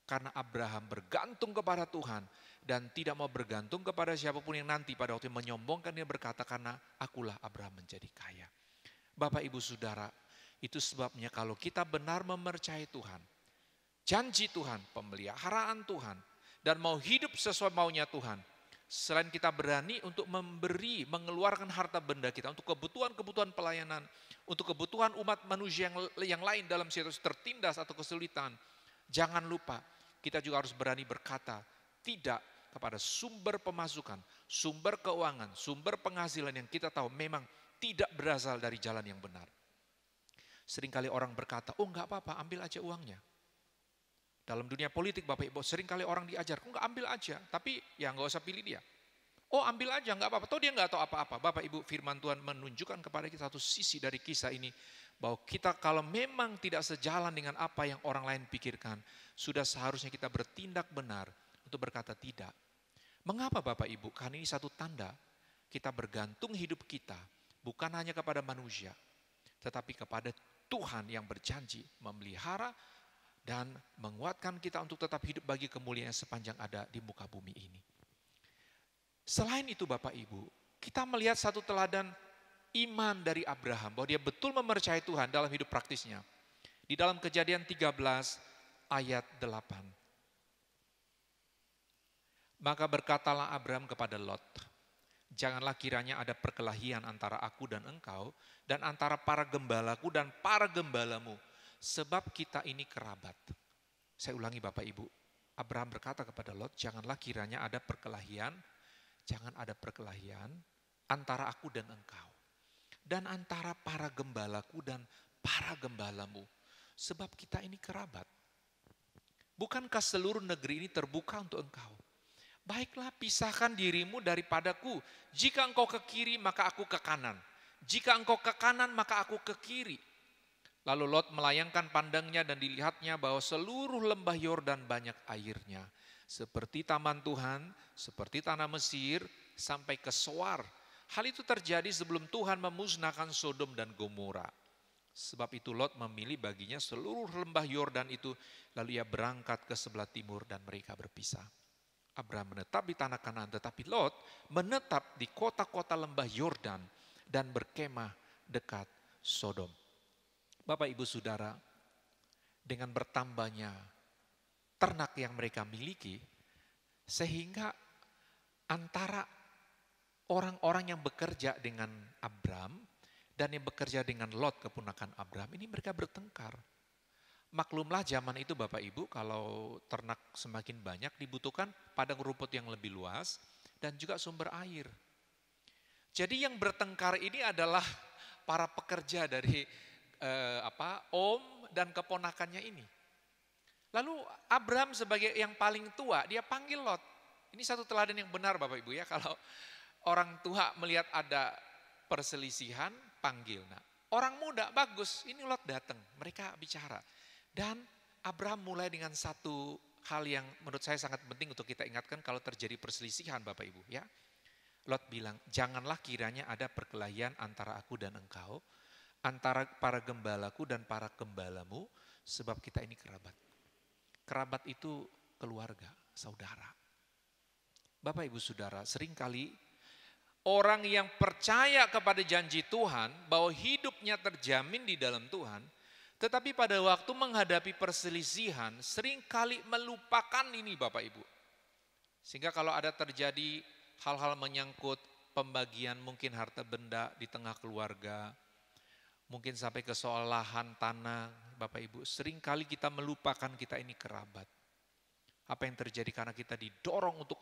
Karena Abraham bergantung kepada Tuhan dan tidak mau bergantung kepada siapapun yang nanti pada waktu menyombongkan dia berkata, karena akulah Abraham menjadi kaya. Bapak Ibu Saudara, itu sebabnya kalau kita benar mempercayai Tuhan, janji Tuhan, pemeliharaan Tuhan, dan mau hidup sesuai maunya Tuhan, selain kita berani untuk memberi, mengeluarkan harta benda kita untuk kebutuhan-kebutuhan pelayanan, untuk kebutuhan umat manusia yang lain dalam situasi tertindas atau kesulitan, jangan lupa kita juga harus berani berkata tidak kepada sumber pemasukan, sumber keuangan, sumber penghasilan yang kita tahu memang tidak berasal dari jalan yang benar. Seringkali orang berkata, oh enggak apa-apa, ambil aja uangnya. Dalam dunia politik Bapak Ibu, seringkali orang diajar, kok enggak ambil aja, tapi ya enggak usah pilih dia. Oh ambil aja, nggak apa-apa. Toh dia nggak tahu apa-apa. Bapak Ibu, firman Tuhan menunjukkan kepada kita satu sisi dari kisah ini. Bahwa kita kalau memang tidak sejalan dengan apa yang orang lain pikirkan, sudah seharusnya kita bertindak benar untuk berkata tidak. Mengapa Bapak Ibu? Karena ini satu tanda kita bergantung hidup kita bukan hanya kepada manusia, tetapi kepada Tuhan yang berjanji memelihara dan menguatkan kita untuk tetap hidup bagi kemuliaan sepanjang ada di muka bumi ini. Selain itu Bapak Ibu, kita melihat satu teladan iman dari Abraham, bahwa dia betul mempercayai Tuhan dalam hidup praktisnya. Di dalam Kejadian 13 ayat 8. Maka berkatalah Abraham kepada Lot, janganlah kiranya ada perkelahian antara aku dan engkau, dan antara para gembalaku dan para gembalamu, sebab kita ini kerabat. Saya ulangi Bapak Ibu, Abraham berkata kepada Lot, janganlah kiranya ada perkelahian, jangan ada perkelahian antara aku dan engkau, dan antara para gembalaku dan para gembalamu, sebab kita ini kerabat. Bukankah seluruh negeri ini terbuka untuk engkau? Baiklah, pisahkan dirimu daripadaku. Jika engkau ke kiri, maka aku ke kanan. Jika engkau ke kanan, maka aku ke kiri. Lalu Lot melayangkan pandangnya dan dilihatnya bahwa seluruh lembah Yordan banyak airnya. Seperti taman Tuhan, seperti tanah Mesir, sampai ke Soar. Hal itu terjadi sebelum Tuhan memusnahkan Sodom dan Gomora. Sebab itu Lot memilih baginya seluruh lembah Yordan itu, lalu ia berangkat ke sebelah timur dan mereka berpisah. Abraham menetap di tanah Kanaan, tetapi Lot menetap di kota-kota lembah Yordan dan berkemah dekat Sodom. Bapak Ibu Saudara, dengan bertambahnya ternak yang mereka miliki, sehingga antara orang-orang yang bekerja dengan Abraham dan yang bekerja dengan Lot keponakan Abraham ini mereka bertengkar. Maklumlah zaman itu Bapak Ibu, kalau ternak semakin banyak dibutuhkan padang rumput yang lebih luas dan juga sumber air. Jadi yang bertengkar ini adalah para pekerja dari Om dan keponakannya ini. Lalu Abraham sebagai yang paling tua, dia panggil Lot. Ini satu teladan yang benar Bapak Ibu ya, kalau orang tua melihat ada perselisihan, panggil. Nah, orang muda bagus, ini Lot datang, mereka bicara. Dan Abraham mulai dengan satu hal yang menurut saya sangat penting untuk kita ingatkan kalau terjadi perselisihan Bapak Ibu ya. Lot bilang, janganlah kiranya ada perkelahian antara aku dan engkau, antara para gembalaku dan para gembalamu, sebab kita ini kerabat. Kerabat itu keluarga, saudara. Bapak Ibu Saudara, seringkali orang yang percaya kepada janji Tuhan bahwa hidupnya terjamin di dalam Tuhan, tetapi pada waktu menghadapi perselisihan seringkali melupakan ini Bapak Ibu. Sehingga kalau ada terjadi hal-hal menyangkut pembagian mungkin harta benda di tengah keluarga, mungkin sampai ke soal lahan, tanah, Bapak Ibu, seringkali kita melupakan kita ini kerabat. Apa yang terjadi karena kita didorong untuk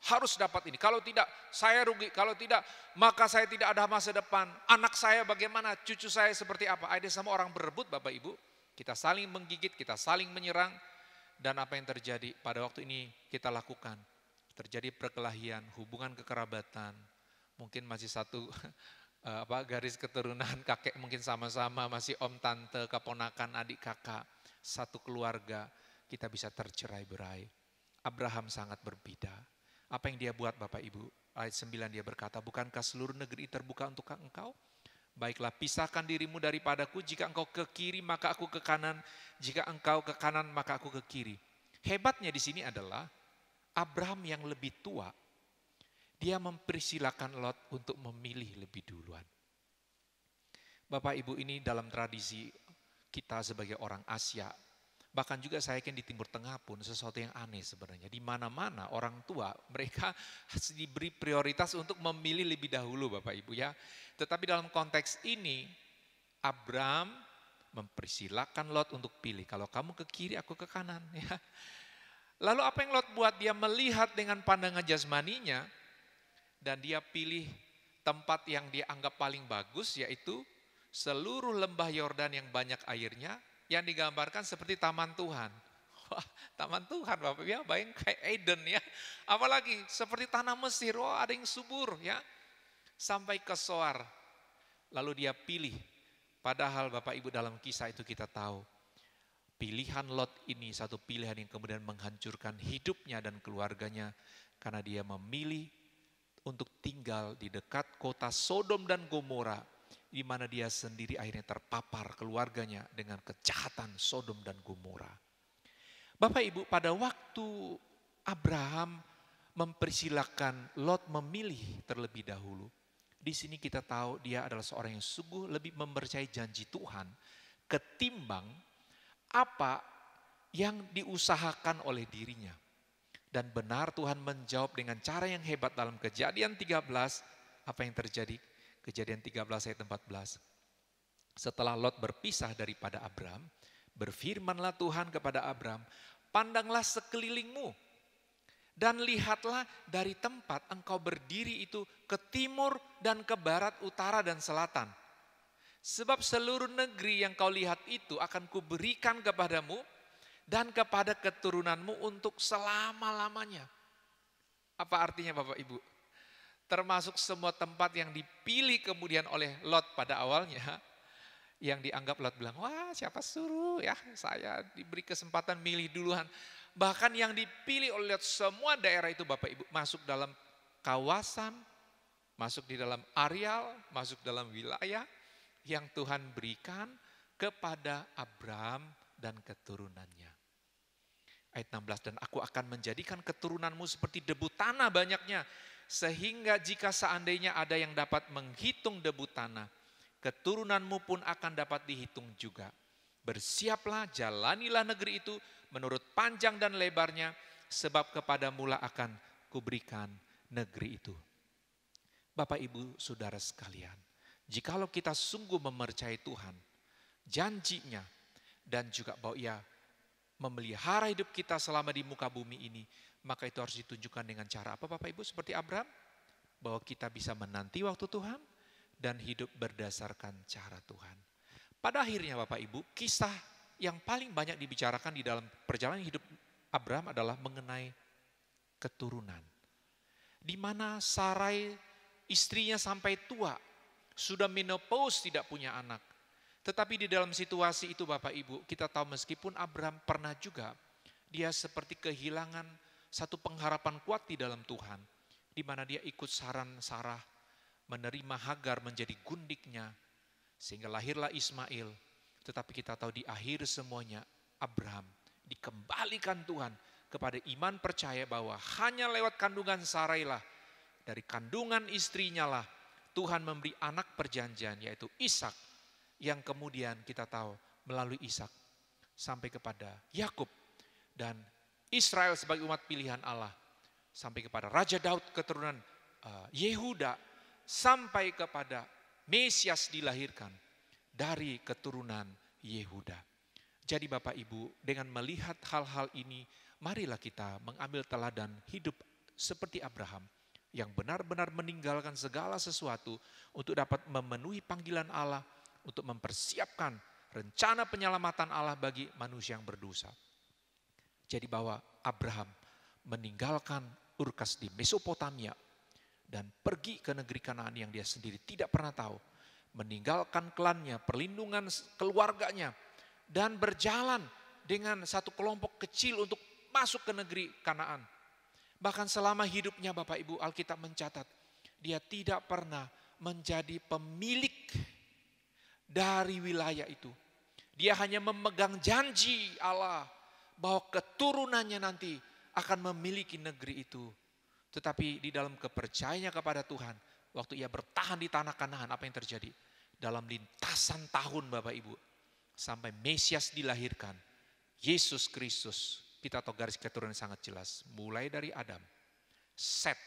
harus dapat ini. Kalau tidak, saya rugi. Kalau tidak, maka saya tidak ada masa depan. Anak saya bagaimana, cucu saya seperti apa. Ada sama orang berebut Bapak Ibu. Kita saling menggigit, kita saling menyerang. Dan apa yang terjadi pada waktu ini kita lakukan. Terjadi perkelahian, hubungan kekerabatan. Mungkin masih satu garis keturunan, kakek mungkin sama-sama, masih om, tante, keponakan, adik, kakak, satu keluarga, kita bisa tercerai-berai. Abraham sangat berbeda. Apa yang dia buat Bapak Ibu? Ayat 9 dia berkata, bukankah seluruh negeri terbuka untuk engkau? Baiklah, pisahkan dirimu daripadaku, jika engkau ke kiri maka aku ke kanan, jika engkau ke kanan maka aku ke kiri. Hebatnya di sini adalah Abraham yang lebih tua, dia mempersilahkan Lot untuk memilih lebih duluan. Bapak Ibu, ini dalam tradisi kita sebagai orang Asia, bahkan juga saya yakin di Timur Tengah pun sesuatu yang aneh sebenarnya. Di mana-mana orang tua mereka diberi prioritas untuk memilih lebih dahulu Bapak Ibu ya. Tetapi dalam konteks ini Abraham mempersilahkan Lot untuk pilih. Kalau kamu ke kiri aku ke kanan ya. Lalu apa yang Lot buat? Dia melihat dengan pandangan jasmaninya. Dan dia pilih tempat yang dia anggap paling bagus, yaitu seluruh lembah Yordan yang banyak airnya, yang digambarkan seperti taman Tuhan. Wah, taman Tuhan Bapak ya, bayang kayak Eden ya. Apalagi seperti tanah Mesir, wah ada yang subur ya. Sampai ke Soar, lalu dia pilih. Padahal Bapak Ibu dalam kisah itu kita tahu, pilihan Lot ini satu pilihan yang kemudian menghancurkan hidupnya dan keluarganya. Karena dia memilih untuk tinggal di dekat kota Sodom dan Gomora, di mana dia sendiri akhirnya terpapar keluarganya dengan kejahatan Sodom dan Gomora. Bapak Ibu, pada waktu Abraham mempersilahkan Lot memilih terlebih dahulu, di sini kita tahu dia adalah seorang yang sungguh lebih mempercayai janji Tuhan ketimbang apa yang diusahakan oleh dirinya. Dan benar Tuhan menjawab dengan cara yang hebat dalam Kejadian 13. Apa yang terjadi? Kejadian 13 ayat 14. Setelah Lot berpisah daripada Abram, berfirmanlah Tuhan kepada Abram, pandanglah sekelilingmu dan lihatlah dari tempat engkau berdiri itu ke timur dan ke barat, utara dan selatan. Sebab seluruh negeri yang kau lihat itu akan kuberikan kepadamu dan kepada keturunanmu untuk selama-lamanya. Apa artinya Bapak Ibu? Termasuk semua tempat yang dipilih kemudian oleh Lot pada awalnya, yang dianggap Lot bilang, wah siapa suruh ya saya diberi kesempatan milih duluan. Bahkan yang dipilih oleh Lot, semua daerah itu Bapak Ibu masuk dalam kawasan, masuk di dalam areal, masuk dalam wilayah yang Tuhan berikan kepada Abram dan keturunannya. Ayat 16, dan aku akan menjadikan keturunanmu seperti debu tanah banyaknya, sehingga jika seandainya ada yang dapat menghitung debu tanah, keturunanmu pun akan dapat dihitung juga. Bersiaplah, jalanilah negeri itu menurut panjang dan lebarnya, sebab kepadamu lah akan kuberikan negeri itu. Bapak Ibu Saudara sekalian, jikalau kita sungguh mempercayai Tuhan, janjinya, dan juga bahwa Ia memelihara hidup kita selama di muka bumi ini, maka itu harus ditunjukkan dengan cara apa Bapak Ibu? Seperti Abram, bahwa kita bisa menanti waktu Tuhan dan hidup berdasarkan cara Tuhan. Pada akhirnya Bapak Ibu, kisah yang paling banyak dibicarakan di dalam perjalanan hidup Abram adalah mengenai keturunan. Di mana Sarai istrinya sampai tua, sudah menopause, tidak punya anak. Tetapi di dalam situasi itu Bapak Ibu, kita tahu meskipun Abram pernah juga, dia seperti kehilangan satu pengharapan kuat di dalam Tuhan. Di mana dia ikut saran Sarah, menerima Hagar menjadi gundiknya, sehingga lahirlah Ismail. Tetapi kita tahu di akhir semuanya, Abram dikembalikan Tuhan kepada iman percaya bahwa hanya lewat kandungan Sarai lah, dari kandungan istrinya lah, Tuhan memberi anak perjanjian yaitu Ishak, yang kemudian kita tahu melalui Ishak sampai kepada Yakub dan Israel sebagai umat pilihan Allah, sampai kepada Raja Daud keturunan Yehuda, sampai kepada Mesias dilahirkan dari keturunan Yehuda. Jadi Bapak Ibu, dengan melihat hal-hal ini, marilah kita mengambil teladan hidup seperti Abraham yang benar-benar meninggalkan segala sesuatu untuk dapat memenuhi panggilan Allah, untuk mempersiapkan rencana penyelamatan Allah bagi manusia yang berdosa. Jadi bahwa Abraham meninggalkan Ur-Kasdim di Mesopotamia dan pergi ke negeri Kanaan yang dia sendiri tidak pernah tahu. Meninggalkan klannya, perlindungan keluarganya, dan berjalan dengan satu kelompok kecil untuk masuk ke negeri Kanaan. Bahkan selama hidupnya Bapak Ibu, Alkitab mencatat, dia tidak pernah menjadi pemilik dari wilayah itu. Dia hanya memegang janji Allah bahwa keturunannya nanti akan memiliki negeri itu. Tetapi di dalam kepercayaannya kepada Tuhan, waktu ia bertahan di tanah Kanaan, apa yang terjadi? Dalam lintasan tahun Bapak Ibu, sampai Mesias dilahirkan, Yesus Kristus, kita tahu garis keturunan sangat jelas. Mulai dari Adam, Set,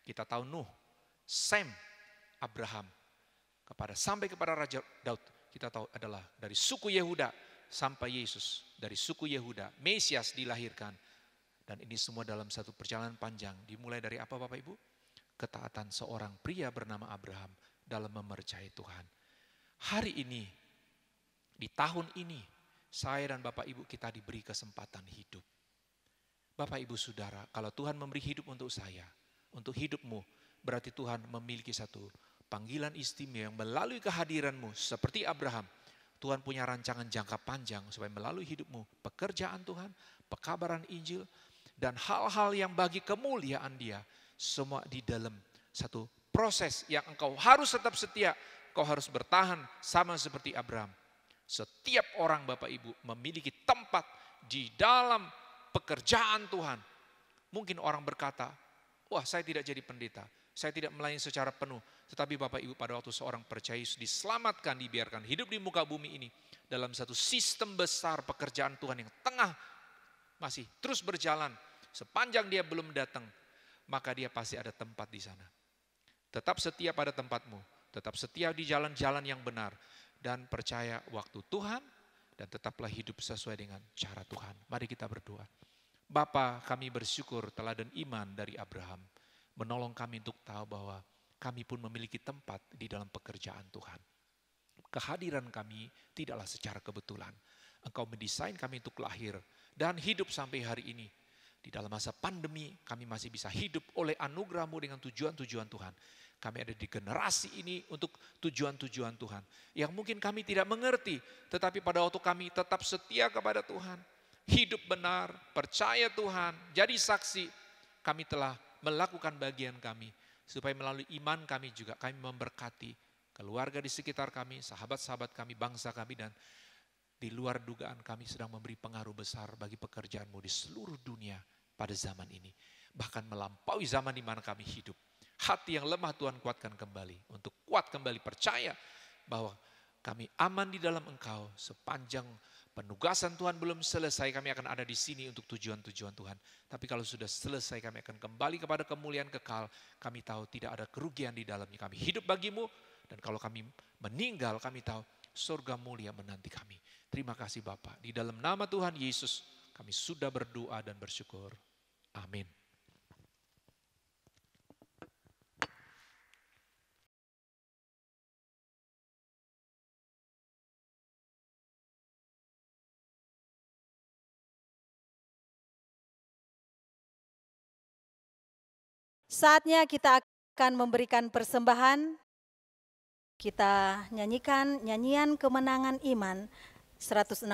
kita tahu Nuh, Sem, Abraham, sampai kepada Raja Daud, kita tahu adalah dari suku Yehuda sampai Yesus, dari suku Yehuda, Mesias dilahirkan. Dan ini semua dalam satu perjalanan panjang, dimulai dari apa Bapak Ibu? Ketaatan seorang pria bernama Abraham dalam mempercayai Tuhan. Hari ini, di tahun ini, saya dan Bapak Ibu kita diberi kesempatan hidup. Bapak Ibu Saudara, kalau Tuhan memberi hidup untuk saya, untuk hidupmu, berarti Tuhan memiliki satu panggilan istimewa yang melalui kehadiranmu seperti Abraham. Tuhan punya rancangan jangka panjang supaya melalui hidupmu, pekerjaan Tuhan, pekabaran Injil, dan hal-hal yang bagi kemuliaan Dia, semua di dalam satu proses yang engkau harus tetap setia, kau harus bertahan sama seperti Abraham. Setiap orang Bapak Ibu memiliki tempat di dalam pekerjaan Tuhan. Mungkin orang berkata, wah saya tidak jadi pendeta, saya tidak melayani secara penuh. Tetapi Bapak Ibu pada waktu seorang percaya Yesus diselamatkan, dibiarkan hidup di muka bumi ini dalam satu sistem besar pekerjaan Tuhan yang tengah masih terus berjalan. Sepanjang dia belum datang, maka dia pasti ada tempat di sana. Tetap setia pada tempatmu, tetap setia di jalan-jalan yang benar. Dan percaya waktu Tuhan, dan tetaplah hidup sesuai dengan cara Tuhan. Mari kita berdoa. Bapa, kami bersyukur teladan iman dari Abraham menolong kami untuk tahu bahwa kami pun memiliki tempat di dalam pekerjaan Tuhan. Kehadiran kami tidaklah secara kebetulan. Engkau mendesain kami untuk lahir dan hidup sampai hari ini. Di dalam masa pandemi kami masih bisa hidup oleh anugerah-Mu dengan tujuan-tujuan Tuhan. Kami ada di generasi ini untuk tujuan-tujuan Tuhan. Yang mungkin kami tidak mengerti, tetapi pada waktu kami tetap setia kepada Tuhan. Hidup benar, percaya Tuhan, jadi saksi. Kami telah melakukan bagian kami. Supaya melalui iman kami juga kami memberkati keluarga di sekitar kami, sahabat-sahabat kami, bangsa kami, dan di luar dugaan kami sedang memberi pengaruh besar bagi pekerjaan-Mu di seluruh dunia pada zaman ini. Bahkan melampaui zaman di mana kami hidup. Hati yang lemah Tuhan kuatkan kembali. Untuk kuat kembali percaya bahwa kami aman di dalam Engkau. Sepanjang penugasan Tuhan belum selesai, kami akan ada di sini untuk tujuan-tujuan Tuhan. Tapi kalau sudah selesai, kami akan kembali kepada kemuliaan kekal. Kami tahu tidak ada kerugian di dalamnya. Kami hidup bagi-Mu. Dan kalau kami meninggal, kami tahu surga mulia menanti kami. Terima kasih Bapa. Di dalam nama Tuhan Yesus, kami sudah berdoa dan bersyukur. Amin. Saatnya kita akan memberikan persembahan. Kita nyanyikan nyanyian kemenangan iman 165.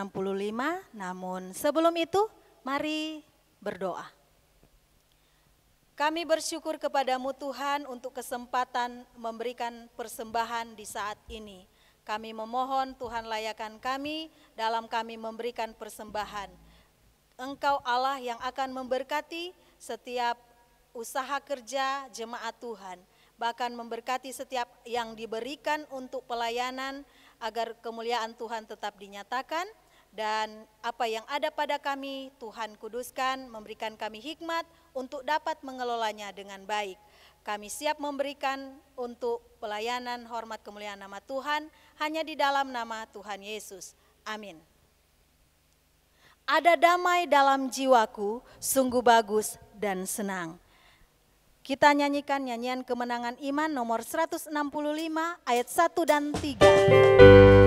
Namun sebelum itu mari berdoa. Kami bersyukur kepadamu Tuhan untuk kesempatan memberikan persembahan di saat ini. Kami memohon Tuhan layakan kami dalam kami memberikan persembahan. Engkau Allah yang akan memberkati setiap usaha kerja jemaat Tuhan, bahkan memberkati setiap yang diberikan untuk pelayanan agar kemuliaan Tuhan tetap dinyatakan, dan apa yang ada pada kami Tuhan kuduskan, memberikan kami hikmat untuk dapat mengelolanya dengan baik. Kami siap memberikan untuk pelayanan hormat kemuliaan nama Tuhan hanya di dalam nama Tuhan Yesus. Amin. Ada damai dalam jiwaku, sungguh bagus dan senang. Kita nyanyikan nyanyian kemenangan iman nomor 165 ayat 1 dan 3.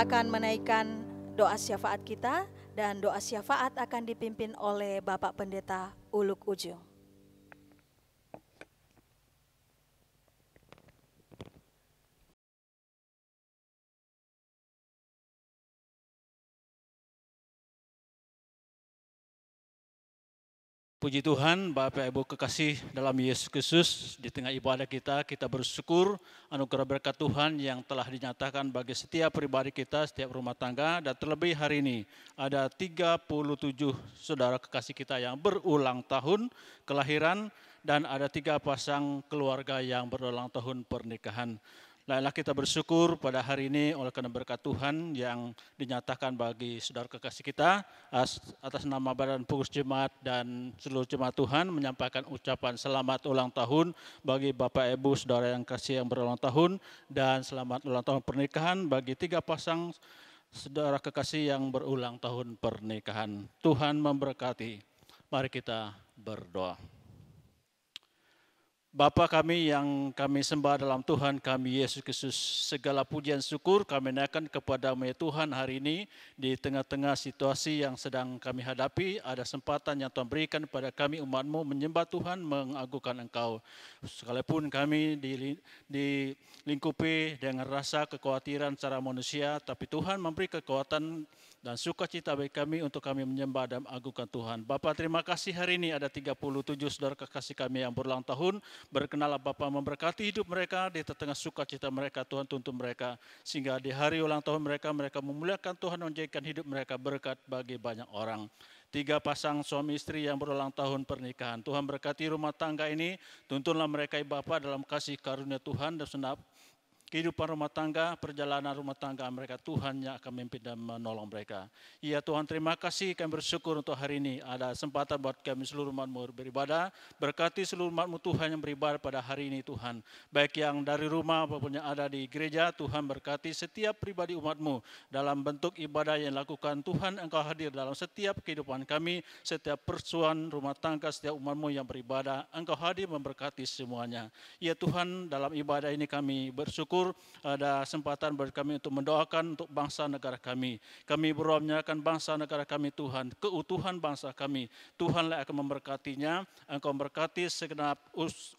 kita akan menaikkan doa syafaat kita, dan doa syafaat akan dipimpin oleh Bapak Pendeta Uluk Ujung. Puji Tuhan, Bapak Ibu kekasih dalam Yesus Kristus, di tengah ibadah kita bersyukur anugerah berkat Tuhan yang telah dinyatakan bagi setiap pribadi kita, setiap rumah tangga, dan terlebih hari ini ada 37 saudara kekasih kita yang berulang tahun kelahiran, dan ada 3 pasang keluarga yang berulang tahun pernikahan. Lainlah kita bersyukur pada hari ini oleh karena berkat Tuhan yang dinyatakan bagi saudara kekasih kita, atas nama Badan Pengurus Jemaat dan seluruh jemaat Tuhan menyampaikan ucapan selamat ulang tahun bagi Bapak Ibu saudara yang kasih yang berulang tahun, dan selamat ulang tahun pernikahan bagi 3 pasang saudara kekasih yang berulang tahun pernikahan. Tuhan memberkati. Mari kita berdoa. Bapa kami yang kami sembah dalam Tuhan kami Yesus Kristus, segala pujian syukur kami naikkan kepada-Mu ya Tuhan hari ini di tengah-tengah situasi yang sedang kami hadapi. Ada kesempatan yang Tuhan berikan kepada kami umat-Mu menyembah Tuhan, mengagungkan Engkau. Sekalipun kami dilingkupi dengan rasa kekhawatiran secara manusia, tapi Tuhan memberi kekuatan dan sukacita bagi kami untuk kami menyembah dan mengagungkan Tuhan. Bapa, terima kasih hari ini ada 37 saudara kekasih kami yang berulang tahun. Berkenallah Bapa memberkati hidup mereka di tengah sukacita mereka, Tuhan tuntun mereka. Sehingga di hari ulang tahun mereka memuliakan Tuhan, menjadikan hidup mereka berkat bagi banyak orang. 3 pasang suami istri yang berulang tahun pernikahan. Tuhan berkati rumah tangga ini, tuntunlah mereka Bapa dalam kasih karunia Tuhan dan senap kehidupan rumah tangga, perjalanan rumah tangga mereka, Tuhan yang akan memimpin dan menolong mereka. Ya Tuhan, terima kasih kami bersyukur untuk hari ini. Ada kesempatan buat kami seluruh umat-Mu beribadah. Berkati seluruh umat-Mu Tuhan yang beribadah pada hari ini Tuhan. Baik yang dari rumah maupun yang ada di gereja, Tuhan berkati setiap pribadi umat-Mu. Dalam bentuk ibadah yang dilakukan, Tuhan Engkau hadir dalam setiap kehidupan kami, setiap persoalan rumah tangga, setiap umat-Mu yang beribadah. Engkau hadir memberkati semuanya. Ya Tuhan, dalam ibadah ini kami bersyukur ada kesempatan bagi kami untuk mendoakan untuk bangsa negara kami. Kami berdoa menyerahkan bangsa negara kami Tuhan, keutuhan bangsa kami. Tuhanlah akan memberkatinya. Engkau memberkati segenap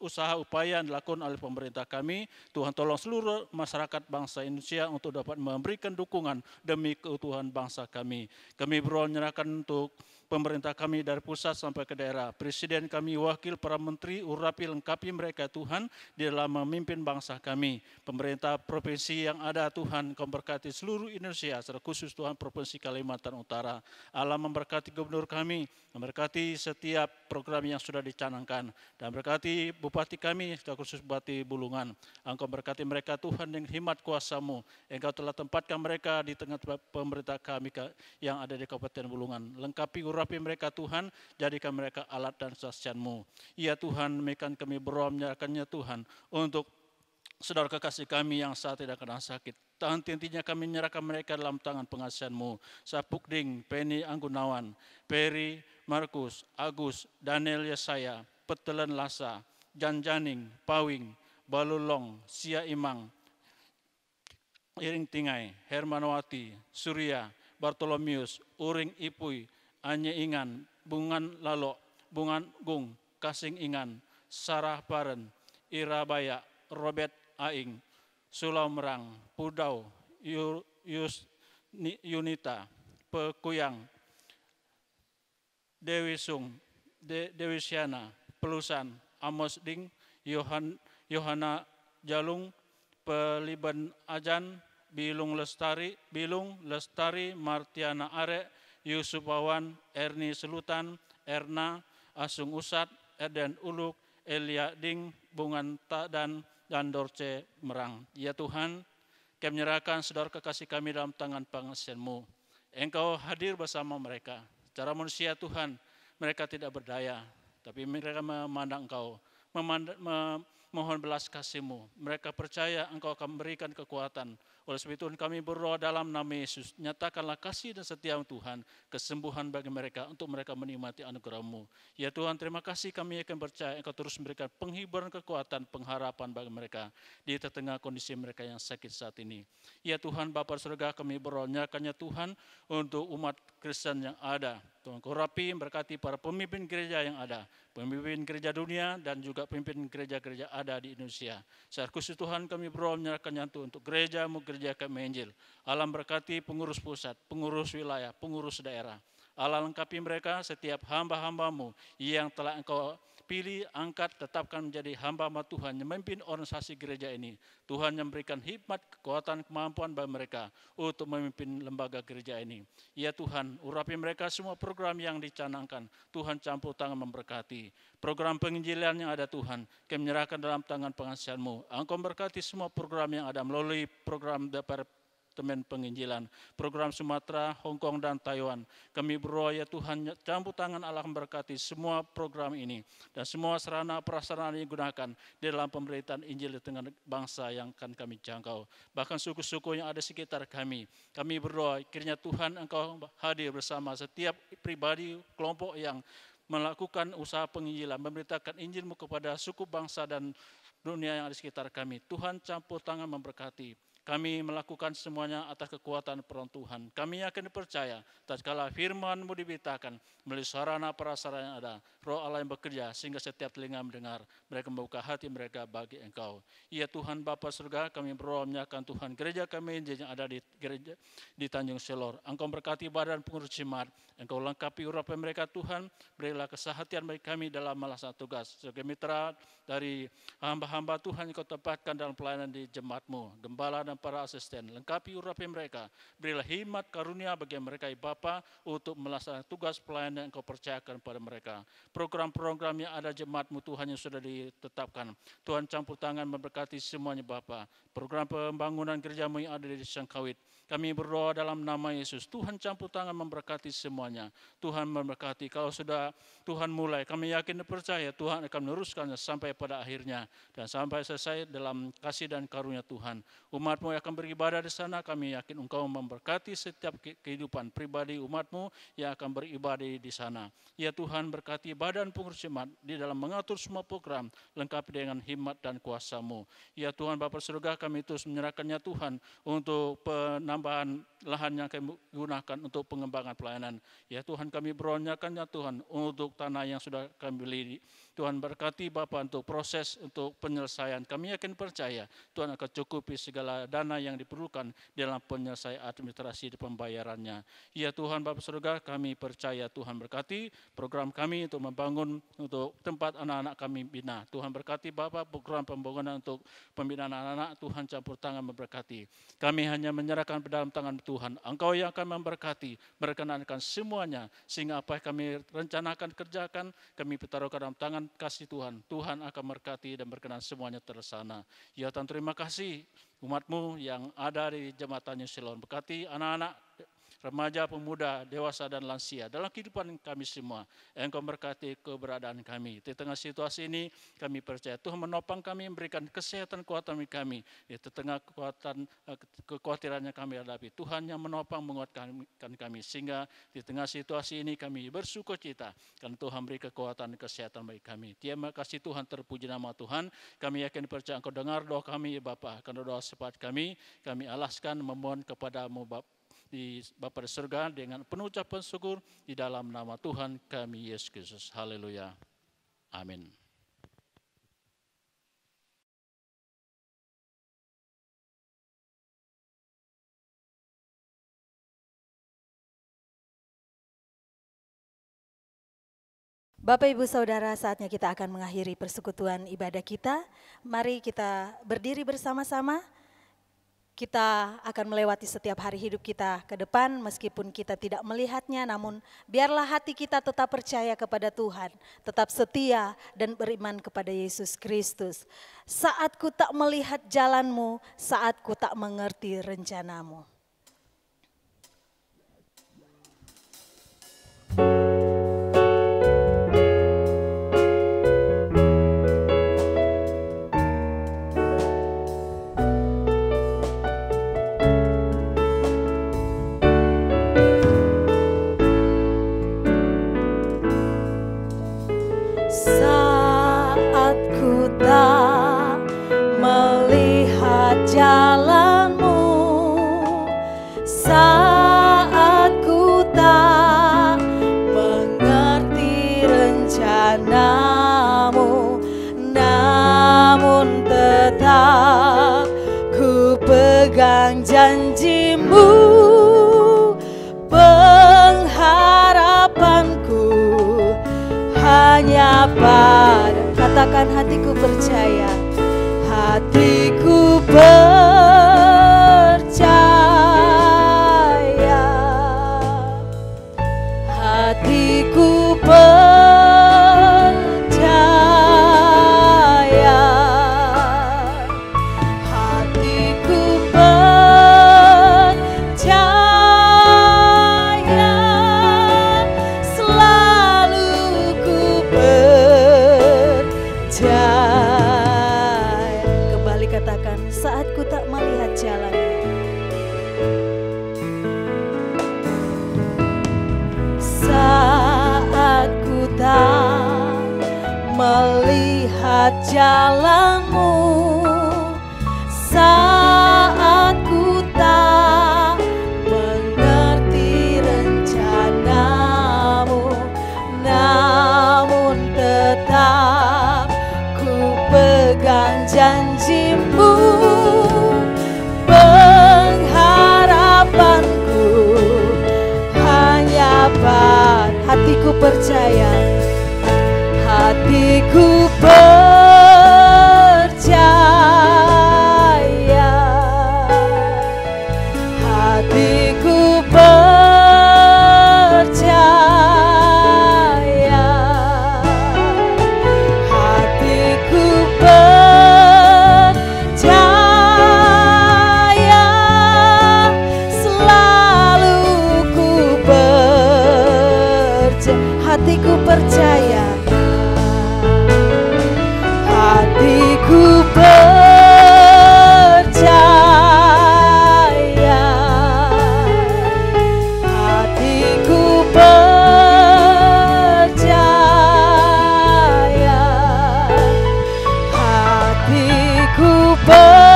usaha upaya yang dilakukan oleh pemerintah kami. Tuhan tolong seluruh masyarakat bangsa Indonesia untuk dapat memberikan dukungan demi keutuhan bangsa kami. Kami berdoa menyerahkan untuk pemerintah kami dari pusat sampai ke daerah. Presiden kami, wakil, para menteri, urapi lengkapi mereka Tuhan di dalam memimpin bangsa kami. Pemerintah provinsi yang ada Tuhan, Kau berkati seluruh Indonesia, secara khusus Tuhan Provinsi Kalimantan Utara. Allah memberkati gubernur kami, memberkati setiap program yang sudah dicanangkan. Dan berkati bupati kami, secara khusus Bupati Bulungan. Engkau berkati mereka Tuhan dengan hikmat kuasa-Mu. Engkau telah tempatkan mereka di tengah pemerintah kami yang ada di Kabupaten Bulungan. Lengkapi urapi mereka Tuhan, jadikan mereka alat dan saksian-Mu. Ya Tuhan, demikian kami berdoa menyerahkannya Tuhan untuk saudara kekasih kami yang saat tidak kena sakit. Tahan intinya kami menyerahkan mereka dalam tangan pengasihan-Mu. Sapukding, Penny Anggunawan, Peri, Markus, Agus, Daniel Yesaya, Petelen Lasa, Janjaning, Pawing, Balulong, Sia Imang, Iring Tingai, Hermanawati, Surya, Bartolomius, Uring Ipui, Anye Ingan, Bungan Lalo, Bungan Gung, Kasing Ingan, Sarah Paren, Ira Baya, Robert Aing, Sulau Merang, Pudau, Yunita, Pekuyang, Dewi Sung, Dewi Siana, Pelusan, Amos Ding, Yohana Jalung, Peliban Ajan, Bilung Lestari, Martiana Are, Yusuf Wawan, Erni Selutan, Erna, Asung Usat, Erden Uluk, Elia Ding, Bungan Tadan, dan Dorce Merang. Ya Tuhan, kami menyerahkan saudara kekasih kami dalam tangan pengasihan-Mu. Engkau hadir bersama mereka. Secara manusia Tuhan, mereka tidak berdaya, tapi mereka memandang Engkau, memohon belas kasih-Mu. Mereka percaya Engkau akan memberikan kekuatan Oleh sebab itu kami berdoa dalam nama Yesus, nyatakanlah kasih dan setia Tuhan, kesembuhan bagi mereka untuk mereka menikmati anugerah-Mu. Ya Tuhan, terima kasih, kami akan percaya Engkau terus memberikan penghiburan, kekuatan, pengharapan bagi mereka di tengah kondisi mereka yang sakit saat ini. Ya Tuhan, Bapa surga, kami berdoa nyatakannya Tuhan untuk umat Kristen yang ada. Tuhan Kau rapi berkati para pemimpin gereja yang ada, pemimpin gereja dunia dan juga pemimpin gereja-gereja ada di Indonesia. Secara khusus Tuhan kami berdoa menyerahkannya untuk gereja-Mu, gereja kami Injil. Allah berkati pengurus pusat, pengurus wilayah, pengurus daerah. Allah lengkapi mereka setiap hamba-hamba-Mu yang telah Engkau pilih, angkat, tetapkan menjadi hamba-hamba Tuhan yang memimpin organisasi gereja ini. Tuhan yang memberikan hikmat, kekuatan, kemampuan bagi mereka untuk memimpin lembaga gereja ini. Ya Tuhan, urapi mereka semua program yang dicanangkan. Tuhan campur tangan memberkati. Program penginjilan yang ada Tuhan, kami menyerahkan dalam tangan pengasihan-Mu. Engkau memberkati semua program yang ada melalui program Departemen Penginjilan, program Sumatera, Hong Kong dan Taiwan. Kami berdoa ya Tuhan, campur tangan Allah memberkati semua program ini dan semua sarana prasarana yang digunakan di dalam pemberitaan Injil di tengah bangsa yang akan kami jangkau. Bahkan suku-suku yang ada sekitar kami. Kami berdoa kiranya Tuhan Engkau hadir bersama setiap pribadi, kelompok yang melakukan usaha penginjilan, memberitakan Injil-Mu kepada suku bangsa dan dunia yang ada di sekitar kami. Tuhan campur tangan memberkati. Kami melakukan semuanya atas kekuatan peran Tuhan. Kami yakin percaya, tatkala firman-Mu diberitakan melalui sarana prasarana yang ada, Roh Allah yang bekerja sehingga setiap telinga mendengar, mereka membuka hati mereka bagi Engkau. Ya Tuhan Bapa surga, kami berdoa menyerahkan Tuhan gereja kami yang ada di gereja di Tanjung Selor. Engkau berkati badan pengurus jemaat, Engkau lengkapi urapan mereka Tuhan, berilah kesehatan bagi kami dalam melaksanakan tugas. Sebagai mitra dari hamba-hamba Tuhan yang Kau tempatkan dalam pelayanan di jemaat-Mu, gembala dan para asisten, lengkapi urapi mereka, berilah hikmat karunia bagi mereka Bapa untuk melaksanakan tugas pelayanan yang Engkau percayakan pada mereka. Program-program yang ada jemaat-Mu Tuhan yang sudah ditetapkan, Tuhan campur tangan memberkati semuanya Bapa. Program pembangunan gereja-Mu yang ada di Sangkawit, kami berdoa dalam nama Yesus, Tuhan campur tangan memberkati semuanya. Tuhan memberkati, kalau sudah Tuhan mulai, kami yakin dan percaya Tuhan akan meneruskannya sampai pada akhirnya dan sampai selesai dalam kasih dan karunia Tuhan. Umat-Mu yang akan beribadah di sana, kami yakin Engkau memberkati setiap kehidupan pribadi umat-Mu yang akan beribadah di sana. Ya Tuhan, berkati badan pengurus jemaat di dalam mengatur semua program, lengkapi dengan hikmat dan kuasa-Mu. Ya Tuhan Bapa surga, kami terus menyerahkannya Tuhan untuk penambahan lahan yang kami gunakan untuk pengembangan pelayanan. Ya Tuhan, kami berdoakannya Tuhan untuk tanah yang sudah kami beli. Tuhan berkati Bapa untuk proses, untuk penyelesaian. Kami yakin percaya Tuhan akan cukupi segala dana yang diperlukan dalam penyelesaian administrasi dan pembayarannya. Ya Tuhan Bapa surga, kami percaya Tuhan berkati program kami untuk membangun untuk tempat anak-anak kami bina. Tuhan berkati Bapa program pembangunan untuk pembinaan anak-anak, Tuhan campur tangan memberkati. Kami hanya menyerahkan ke dalam tangan Tuhan. Engkau yang akan memberkati, berkenankan semuanya, sehingga apa yang kami rencanakan, kerjakan, kami taruhkan dalam tangan kasih Tuhan. Tuhan akan memberkati dan berkenan semuanya terlaksana. Ya Tuhan, terima kasih umat-Mu yang ada di jemaat Tanjung Selor. Berkati anak-anak, remaja, pemuda, dewasa dan lansia dalam kehidupan kami semua. Engkau berkati keberadaan kami. Di tengah situasi ini kami percaya Tuhan menopang kami, memberikan kesehatan kekuatan kami. Di tengah kekhawatiran yang kami hadapi, Tuhan yang menopang, menguatkan kami. Sehingga di tengah situasi ini kami bersyukur cita karena Tuhan beri kekuatan dan kesehatan bagi kami. Terima kasih Tuhan, terpuji nama Tuhan. Kami yakin percaya Engkau dengar doa kami Bapa. Karena doa sifat kami alaskan memohon kepada-Mu di Bapa di surga dengan penuh ucapan syukur di dalam nama Tuhan kami Yesus Kristus. Haleluya. Amin. Bapak Ibu Saudara, saatnya kita akan mengakhiri persekutuan ibadah kita. Mari kita berdiri bersama-sama. Kita akan melewati setiap hari hidup kita ke depan meskipun kita tidak melihatnya, namun biarlah hati kita tetap percaya kepada Tuhan, tetap setia dan beriman kepada Yesus Kristus. Saat ku tak melihat jalan-Mu, saat ku tak mengerti rencana-Mu. katakan hatiku percaya. Hatiku percaya, hatiku percaya, hatiku percaya, selalu ku percaya. Kembali katakan, saat ku tak melihat jalannya, saat ku tak melihat jalanmu, saat ku tak mengerti rencanamu, namun tetap ku pegang janjimu. Pengharapanku hanya hatiku percaya, hatiku percaya, hatiku percaya, hatiku percaya, selalu ku percaya. Hatiku percaya, hatiku percaya, hatiku percaya, hatiku percaya,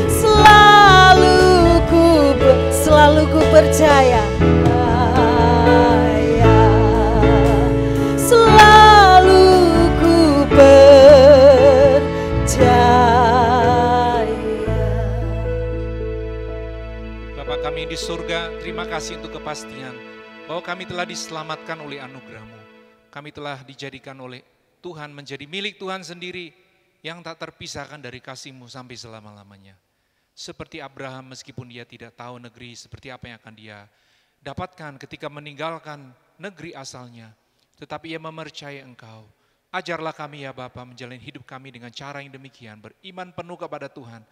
selalu ku percaya, selalu ku percaya. Bapa kami di surga, terima kasih untuk kepastian bahwa kami telah diselamatkan oleh anugerah-Mu. Kami telah dijadikan oleh Tuhan menjadi milik Tuhan sendiri yang tak terpisahkan dari kasih-Mu sampai selama-lamanya. Seperti Abraham, meskipun dia tidak tahu negeri seperti apa yang akan dia dapatkan ketika meninggalkan negeri asalnya, tetapi ia mempercayai Engkau. Ajarlah kami ya Bapa menjalani hidup kami dengan cara yang demikian, beriman penuh kepada Tuhan,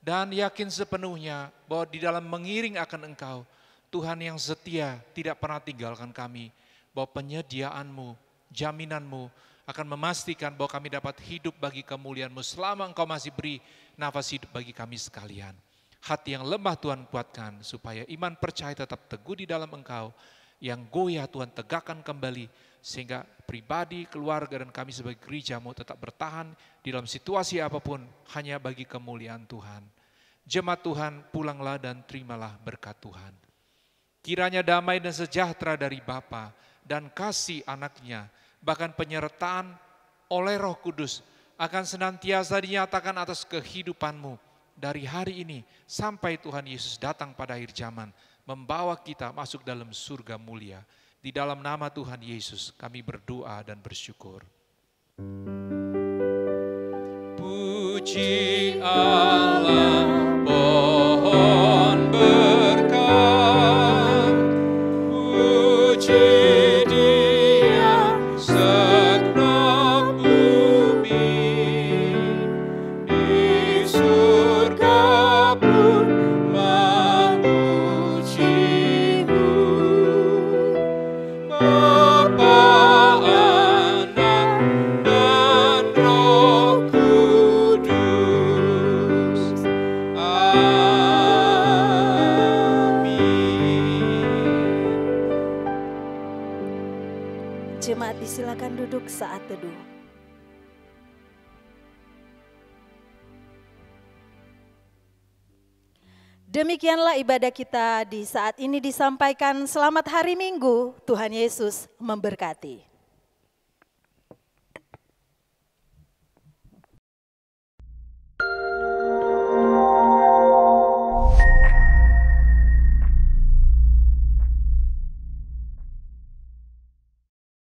dan yakin sepenuhnya bahwa di dalam mengiring akan Engkau, Tuhan yang setia tidak pernah tinggalkan kami, bahwa penyediaan-Mu, jaminan-Mu akan memastikan bahwa kami dapat hidup bagi kemuliaan-Mu selama Engkau masih beri nafas hidup bagi kami sekalian. Hati yang lemah Tuhan kuatkan, supaya iman percaya tetap teguh di dalam Engkau. Yang goyah Tuhan tegakkan kembali, sehingga pribadi, keluarga, dan kami sebagai gereja-Mu tetap bertahan di dalam situasi apapun, hanya bagi kemuliaan Tuhan. Jemaat Tuhan, pulanglah dan terimalah berkat Tuhan. Kiranya damai dan sejahtera dari Bapa dan kasih anaknya, bahkan penyertaan oleh Roh Kudus akan senantiasa dinyatakan atas kehidupanmu dari hari ini sampai Tuhan Yesus datang pada akhir zaman, membawa kita masuk dalam surga mulia. Di dalam nama Tuhan Yesus kami berdoa dan bersyukur. Puji Allah, pohon berkat, puji Dia segenap bumi, di surga pun memuji-Mu, Bapa, Anak, dan Roh Kudus. Amin. Jemaat disilakan duduk saat teduh. Demikianlah ibadah kita di saat ini disampaikan. Selamat hari Minggu, Tuhan Yesus memberkati.